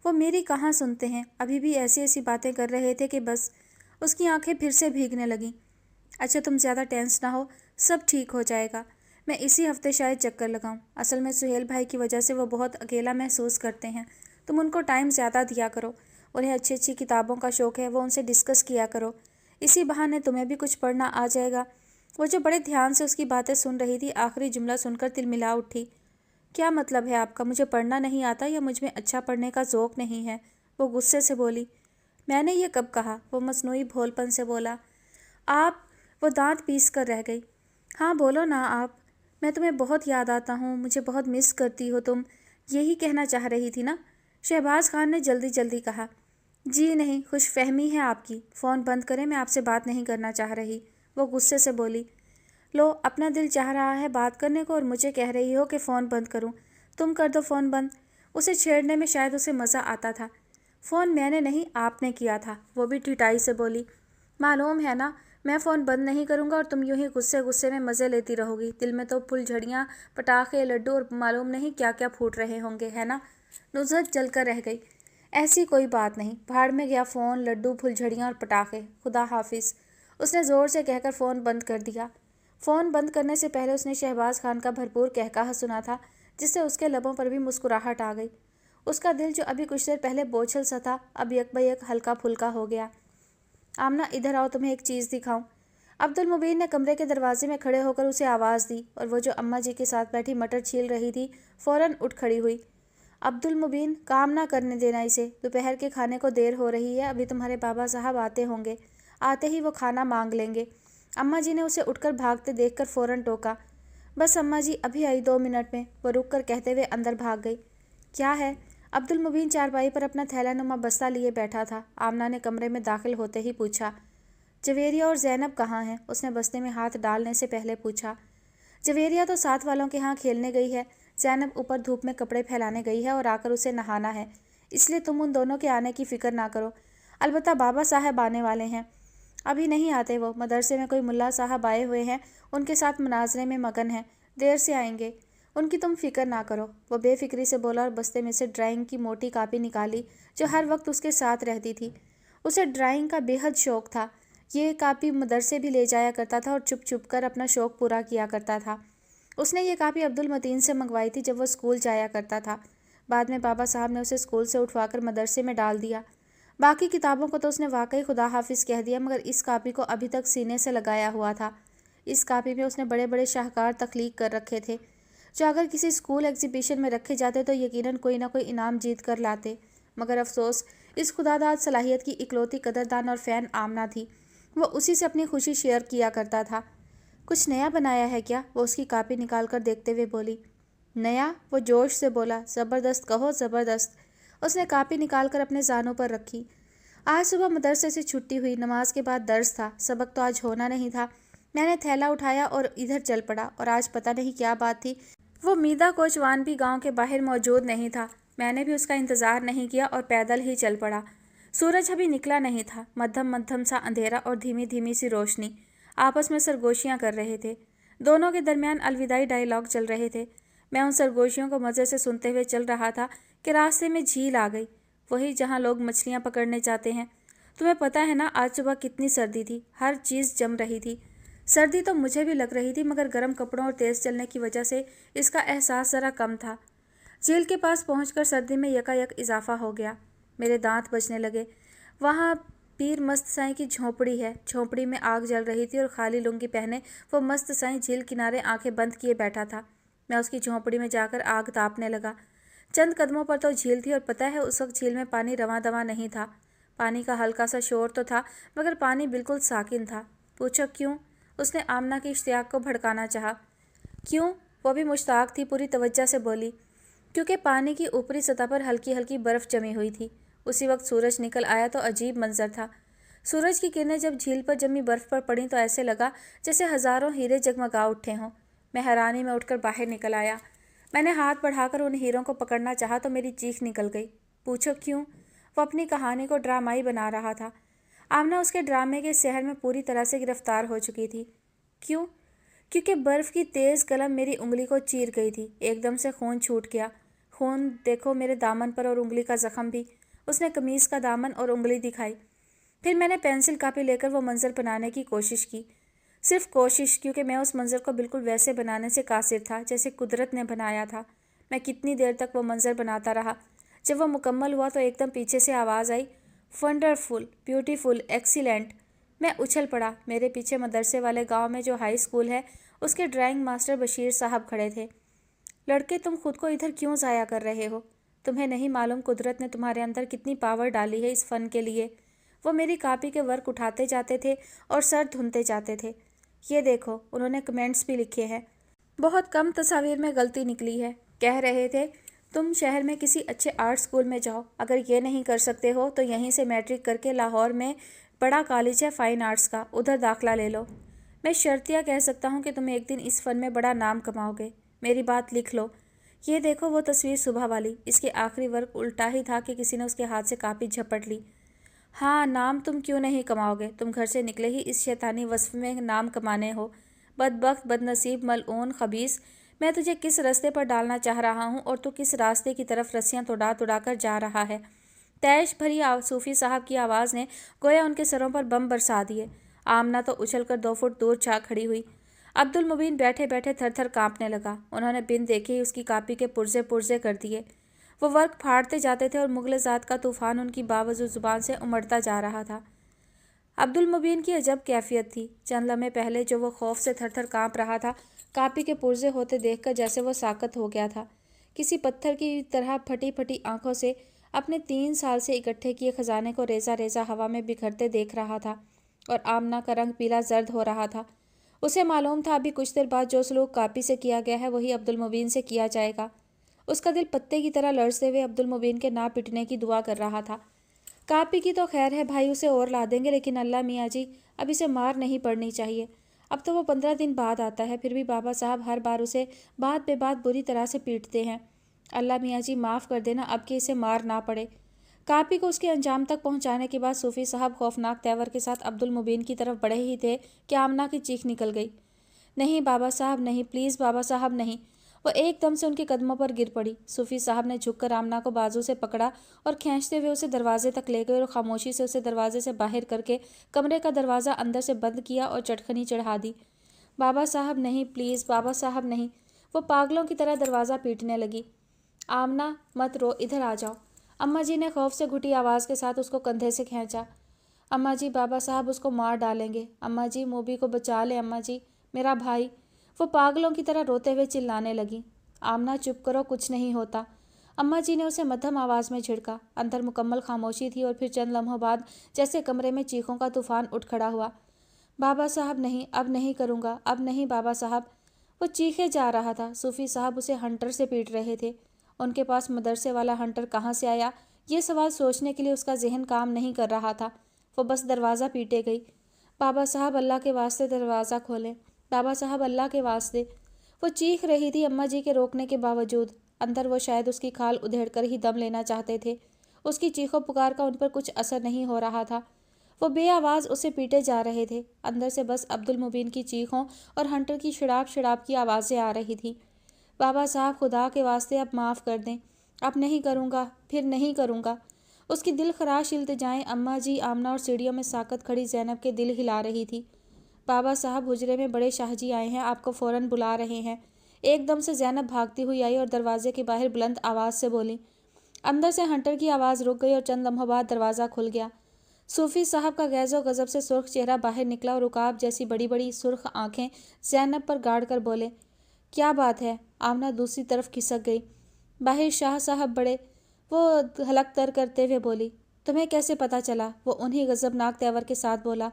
वो मेरी कहाँ सुनते हैं, अभी भी ऐसी ऐसी बातें कर रहे थे कि बस उसकी आंखें फिर से भीगने लगीं। अच्छा तुम ज़्यादा टेंस ना हो, सब ठीक हो जाएगा। मैं इसी हफ्ते शायद चक्कर लगाऊं। असल में सुहेल भाई की वजह से वो बहुत अकेला महसूस करते हैं। तुम उनको टाइम ज़्यादा दिया करो। उन्हें अच्छी अच्छी किताबों का शौक़ है, वो उनसे डिस्कस किया करो। इसी बहाने तुम्हें भी कुछ पढ़ना आ जाएगा। वो जो बड़े ध्यान से उसकी बातें सुन रही थी, आखिरी जुमला सुनकर तिलमिला उठी। क्या मतलब है आपका? मुझे पढ़ना नहीं आता या मुझ में अच्छा पढ़ने का ज़ौक़ नहीं है? वो गुस्से से बोली। मैंने ये कब कहा? वो मसनूई भोलपन से बोला। आप? वो दांत पीस कर रह गई। हाँ बोलो ना आप। मैं तुम्हें बहुत याद आता हूँ, मुझे बहुत मिस करती हो तुम, यही कहना चाह रही थी ना? शहबाज खान ने जल्दी जल्दी कहा। जी नहीं, खुश फहमी है आपकी। फ़ोन बंद करें, मैं आपसे बात नहीं करना चाह रही। वो गुस्से से बोली। लो, अपना दिल चाह रहा है बात करने को और मुझे कह रही हो कि फ़ोन बंद करूं। तुम कर दो फ़ोन बंद। उसे छेड़ने में शायद उसे मज़ा आता था। फ़ोन मैंने नहीं, आपने किया था, वो भी ढिठाई से बोली। मालूम है ना, मैं फ़ोन बंद नहीं करूँगा और तुम यूं ही गुस्से गुस्से में मज़े लेती रहोगी। दिल में तो फुलझड़ियाँ, पटाखे, लड्डू और मालूम नहीं क्या क्या फूट रहे होंगे, है ना? नुज़हत जल कर रह गई। ऐसी कोई बात नहीं, भाड़ में गया फ़ोन, लड्डू, फुलझड़ियाँ और पटाखे। खुदा हाफिज़। उसने ज़ोर से कहकर फ़ोन बंद कर दिया। फ़ोन बंद करने से पहले उसने शहबाज खान का भरपूर कहकहा सुना था, जिससे उसके लबों पर भी मुस्कुराहट आ गई। उसका दिल जो अभी कुछ देर पहले बोझल सा था, अब यकबयक हल्का फुल्का हो गया। आमना इधर आओ, तुम्हें एक चीज़ दिखाऊं। अब्दुल मुबीन ने कमरे के दरवाजे में खड़े होकर उसे आवाज़ दी और वो जो अम्मा जी के साथ बैठी मटर छील रही थी, फ़ौरन उठ खड़ी हुई। अब्दुल मुबीन, काम ना करने देना इसे। दोपहर के खाने को देर हो रही है, अभी तुम्हारे बाबा साहब आते होंगे। आते ही वो खाना मांग लेंगे। अम्मा जी ने उसे उठकर भागते देखकर फ़ौरन टोका। बस अम्मा जी अभी आई, 2 मिनट में। वो रुक कर कहते हुए अंदर भाग गई। क्या है? अब्दुल मुबीन चारपाई पर अपना थैला नुमा बस्ता लिए बैठा था। आमना ने कमरे में दाखिल होते ही पूछा। जवेरिया और ज़ैनब कहाँ हैं? उसने बस्ते में हाथ डालने से पहले पूछा। जवेरिया तो साथ वालों के यहाँ खेलने गई है। ज़ैनब ऊपर धूप में कपड़े फैलाने गई है और आकर उसे नहाना है, इसलिए तुम उन दोनों के आने की फ़िक्र ना करो। अलबत्ता बाबा साहब आने वाले हैं। अभी नहीं आते, वो मदरसे में कोई मुल्ला साहब आए हुए हैं, उनके साथ मुनाजरे में मगन हैं, देर से आएंगे। उनकी तुम फिक्र ना करो। वो बेफिक्री से बोला और बस्ते में से ड्राइंग की मोटी कापी निकाली जो हर वक्त उसके साथ रहती थी। उसे ड्राइंग का बेहद शौक़ था। ये कापी मदरसे भी ले जाया करता था और चुप चुप कर अपना शौक़ पूरा किया करता था। उसने ये कापी अब्दुल मतीन से मंगवाई थी जब वो स्कूल जाया करता था। बाद में बाबा साहब ने उसे स्कूल से उठवाकर मदरसे में डाल दिया। बाकी किताबों को तो उसने वाकई खुदा हाफिज़ कह दिया, मगर इस कापी को अभी तक सीने से लगाया हुआ था। इस कापी में उसने बड़े बड़े शाहकार तख्लीक कर रखे थे, जो अगर किसी स्कूल एग्जीबिशन में रखे जाते तो यकीनन कोई ना कोई इनाम जीत कर लाते। मगर अफसोस, इस खुदादाद सलाहियत की इकलौती कदरदान और फ़ैन आमना थी। वो उसी से अपनी खुशी शेयर किया करता था। कुछ नया बनाया है क्या? वो उसकी कापी निकाल कर देखते हुए बोली। नया? वो जोश से बोला। ज़बरदस्त कहो, ज़बरदस्त। उसने कापी निकाल कर अपने जानों पर रखी। आज सुबह मदरसे से छुट्टी हुई, नमाज के बाद दर्स था, सबक तो आज होना नहीं था। मैंने थैला उठाया और इधर चल पड़ा, और आज पता नहीं क्या बात थी, वो मीदा कोचवान भी गांव के बाहर मौजूद नहीं था। मैंने भी उसका इंतज़ार नहीं किया और पैदल ही चल पड़ा। सूरज अभी निकला नहीं था। मध्यम मध्यम सा अंधेरा और धीमी धीमी सी रोशनी आपस में सरगोशियाँ कर रहे थे। दोनों के दरमियान अलविदाई डायलॉग चल रहे थे। मैं उन सरगोशियों को मज़े से सुनते हुए चल रहा था कि रास्ते में झील आ गई, वही जहाँ लोग मछलियाँ पकड़ने जाते हैं। तुम्हें पता है ना, आज सुबह कितनी सर्दी थी, हर चीज़ जम रही थी। सर्दी तो मुझे भी लग रही थी, मगर गर्म कपड़ों और तेज़ चलने की वजह से इसका एहसास ज़रा कम था। झील के पास पहुंचकर सर्दी में यकायक इजाफा हो गया। मेरे दांत बजने लगे। वहाँ पीर मस्त साईं की झोंपड़ी है। झोंपड़ी में आग जल रही थी और खाली लुंगी पहने वो मस्त साईं झील किनारे आंखें बंद किए बैठा था। मैं उसकी झोंपड़ी में जाकर आग तापने लगा। चंद कदमों पर तो झील थी और पता है उस वक्त झील में पानी रवां दवां नहीं था। पानी का हल्का सा शोर तो था, मगर पानी बिल्कुल साकिन था। पूछो क्यों? उसने आमना की इश्तियाक को भड़काना चाहा। क्यों? वो भी मुश्ताक थी, पूरी तवज्जो से बोली। क्योंकि पानी की ऊपरी सतह पर हल्की हल्की बर्फ़ जमी हुई थी। उसी वक्त सूरज निकल आया तो अजीब मंजर था। सूरज की किरणें जब झील पर जमी बर्फ़ पर पड़ी तो ऐसे लगा जैसे हज़ारों हीरे जगमगा उठे हों। मैं हैरानी में उठकर बाहर निकल आया। मैंने हाथ बढ़ाकर उन हीरों को पकड़ना चाहा तो मेरी चीख निकल गई। पूछो क्यों? वो अपनी कहानी को ड्रामाई बना रहा था। आमना उसके ड्रामे के सहर में पूरी तरह से गिरफ्तार हो चुकी थी। क्यों? क्योंकि बर्फ़ की तेज़ कलम मेरी उंगली को चीर गई थी। एकदम से खून छूट गया। खून देखो मेरे दामन पर और उंगली का ज़ख्म भी। उसने कमीज़ का दामन और उंगली दिखाई। फिर मैंने पेंसिल कापी लेकर वो मंज़र बनाने की कोशिश की। सिर्फ कोशिश, क्योंकि मैं उस मंज़र को बिल्कुल वैसे बनाने से कासिर था जैसे कुदरत ने बनाया था। मैं कितनी देर तक वो मंज़र बनाता रहा। जब वो मुकम्मल हुआ तो एकदम पीछे से आवाज़ आई, वंडरफुल, ब्यूटीफुल, एक्सीलेंट। मैं उछल पड़ा। मेरे पीछे मदरसे वाले गांव में जो हाई स्कूल है उसके ड्राइंग मास्टर बशीर साहब खड़े थे। लड़के, तुम खुद को इधर क्यों ज़ाया कर रहे हो? तुम्हें नहीं मालूम कुदरत ने तुम्हारे अंदर कितनी पावर डाली है इस फ़न के लिए। वो मेरी कापी के वर्क उठाते जाते थे और सर धुनते जाते थे। ये देखो, उन्होंने कमेंट्स भी लिखे हैं। बहुत कम तस्वीर में गलती निकली है। कह रहे थे तुम शहर में किसी अच्छे आर्ट स्कूल में जाओ। अगर ये नहीं कर सकते हो तो यहीं से मैट्रिक करके लाहौर में बड़ा कॉलेज है फाइन आर्ट्स का, उधर दाखिला ले लो। मैं शर्तिया कह सकता हूँ कि तुम एक दिन इस फ़न में बड़ा नाम कमाओगे। मेरी बात लिख लो। ये देखो वो तस्वीर सुबह वाली, इसके आखिरी वर्क उल्टा ही था कि किसी ने उसके हाथ से कापी झपट ली। हाँ, नाम तुम क्यों नहीं कमाओगे? तुम घर से निकले ही इस शैतानी वस्फ में नाम कमाने हो। बदबख्त, बदनसीब, मलऊन, खबीस। मैं तुझे किस रास्ते पर डालना चाह रहा हूँ और तू किस रास्ते की तरफ रस्सियाँ तोड़ा तोड़ा कर जा रहा है। तैश भरी सूफी साहब की आवाज़ ने गोया उनके सरों पर बम बरसा दिए। आमना तो उछलकर 2 फुट दूर जा खड़ी हुई। अब्दुल मुबीन बैठे बैठे थर थर काँपने लगा। उन्होंने बिन देखे ही उसकी कापी के पुर्जे पुर्जे कर दिए। वो वर्क फाड़ते जाते थे और मुग़ल-ए-ज़ात का तूफ़ान उनकी बावजूद ज़ुबान से उमड़ता जा रहा था। अब्दुल मुबीन की अजब कैफियत थी। चंद लम्हे पहले जो वो खौफ से थर थर काँप रहा था, कापी के पुर्जे होते देखकर जैसे वो साकत हो गया था। किसी पत्थर की तरह फटी फटी आंखों से अपने 3 साल से इकट्ठे किए खजाने को रेजा रेजा हवा में बिखरते देख रहा था। और आमना का रंग पीला जर्द हो रहा था। उसे मालूम था अभी कुछ देर बाद जो सलूक कापी से किया गया है वही अब्दुल मुबीन से किया जाएगा। उसका दिल पत्ते की तरह लड़ते हुए अब्दुल मुबीन के ना पिटने की दुआ कर रहा था। कापी की तो खैर है भाई, उसे और ला देंगे, लेकिन अल्लाह मियाँ जी, अब इसे मार नहीं पड़नी चाहिए। अब तो वो 15 दिन बाद आता है, फिर भी बाबा साहब हर बार उसे बात बे बात बुरी तरह से पीटते हैं। अल्लाह मियाँ जी माफ़ कर देना अब कि इसे मार ना पड़े। कापी को उसके अंजाम तक पहुंचाने के बाद सूफी साहब खौफनाक तेवर के साथ अब्दुल मुबीन की तरफ बढ़े ही थे कि आमना की चीख निकल गई। नहीं बाबा साहब नहीं, प्लीज़ बाबा साहब नहीं। वो एकदम से उनके कदमों पर गिर पड़ी। सूफी साहब ने झुककर आमना को बाजू से पकड़ा और खींचते हुए उसे दरवाजे तक ले गए और खामोशी से उसे दरवाजे से बाहर करके कमरे का दरवाज़ा अंदर से बंद किया और चटखनी चढ़ा दी। बाबा साहब नहीं, प्लीज़ बाबा साहब नहीं। वो पागलों की तरह दरवाज़ा पीटने लगी। आमना मत रो, इधर आ जाओ। अम्मा जी ने खौफ से घुटी आवाज़ के साथ उसको कंधे से खींचा। अम्मा जी, बाबा साहब उसको मार डालेंगे। अम्मा जी, मोबी को बचा ले। अम्मा जी, मेरा भाई। वो पागलों की तरह रोते हुए चिल्लाने लगी। आमना चुप करो, कुछ नहीं होता। अम्मा जी ने उसे मध्यम आवाज़ में झिड़का। अंदर मुकम्मल खामोशी थी और फिर चंद लम्हों बाद जैसे कमरे में चीखों का तूफान उठ खड़ा हुआ। बाबा साहब नहीं, अब नहीं करूँगा, अब नहीं बाबा साहब। वो चीखे जा रहा था। सूफी साहब उसे हंटर से पीट रहे थे। उनके पास मदरसे वाला हंटर कहाँ से आया, ये सवाल सोचने के लिए उसका जहन काम नहीं कर रहा था। वो बस दरवाज़ा पीटे गई। बाबा साहब अल्लाह के वास्ते दरवाज़ा खोलें, बाबा साहब अल्लाह के वास्ते। वो चीख रही थी अम्मा जी के रोकने के बावजूद। अंदर वो शायद उसकी खाल उधेड़ कर ही दम लेना चाहते थे। उसकी चीखों पुकार का उन पर कुछ असर नहीं हो रहा था। वो बेआवाज़ उसे पीटे जा रहे थे। अंदर से बस अब्दुल मुबीन की चीखों और हंटर की शिड़ाप शिड़ाप की आवाज़ें आ रही थी। बाबा साहब, खुदा के वास्ते अब माफ़ कर दें, अब नहीं करूँगा, फिर नहीं करूँगा। उसकी दिल खराश इल्तिजाएं अम्मा जी, आमना और सीढ़ियों में साकत खड़ी ज़ैनब के दिल हिला रही थी। बाबा साहब, हुजरे में बड़े शाहजी आए हैं, आपको फ़ौरन बुला रहे हैं। एकदम से ज़ैनब भागती हुई आई और दरवाजे के बाहर बुलंद आवाज़ से बोली। अंदर से हंटर की आवाज़ रुक गई और चंद लम्हों बाद दरवाज़ा खुल गया। सूफ़ी साहब का गैज़ो गज़ब से सुर्ख चेहरा बाहर निकला और रुकाब जैसी बड़ी बड़ी सुर्ख आंखें ज़ैनब पर गाड़ कर बोले, क्या बात है? आमना दूसरी तरफ खिसक गई। बाहर शाह साहब बड़े, वो हलक तर करते हुए बोली, तुम्हें कैसे पता चला? वो उन्हीं गज़बनाक तेवर के साथ बोला,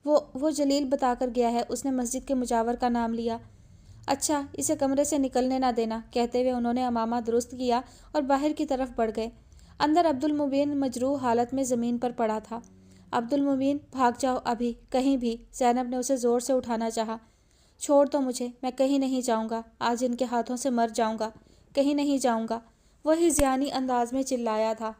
वो जलील बताकर गया है, उसने मस्जिद के मुजावर का नाम लिया। अच्छा, इसे कमरे से निकलने ना देना। कहते हुए उन्होंने अमामा दुरुस्त किया और बाहर की तरफ बढ़ गए। अंदर अब्दुल मुबीन मजरूह हालत में ज़मीन पर पड़ा था। अब्दुल मुबीन, भाग जाओ अभी, कहीं भी। ज़ैनब ने उसे ज़ोर से उठाना चाहा। छोड़ दो मुझे, मैं कहीं नहीं जाऊंगा, आज इनके हाथों से मर जाऊंगा, कहीं नहीं जाऊंगा, वही ज़ियानी अंदाज में चिल्लाया था।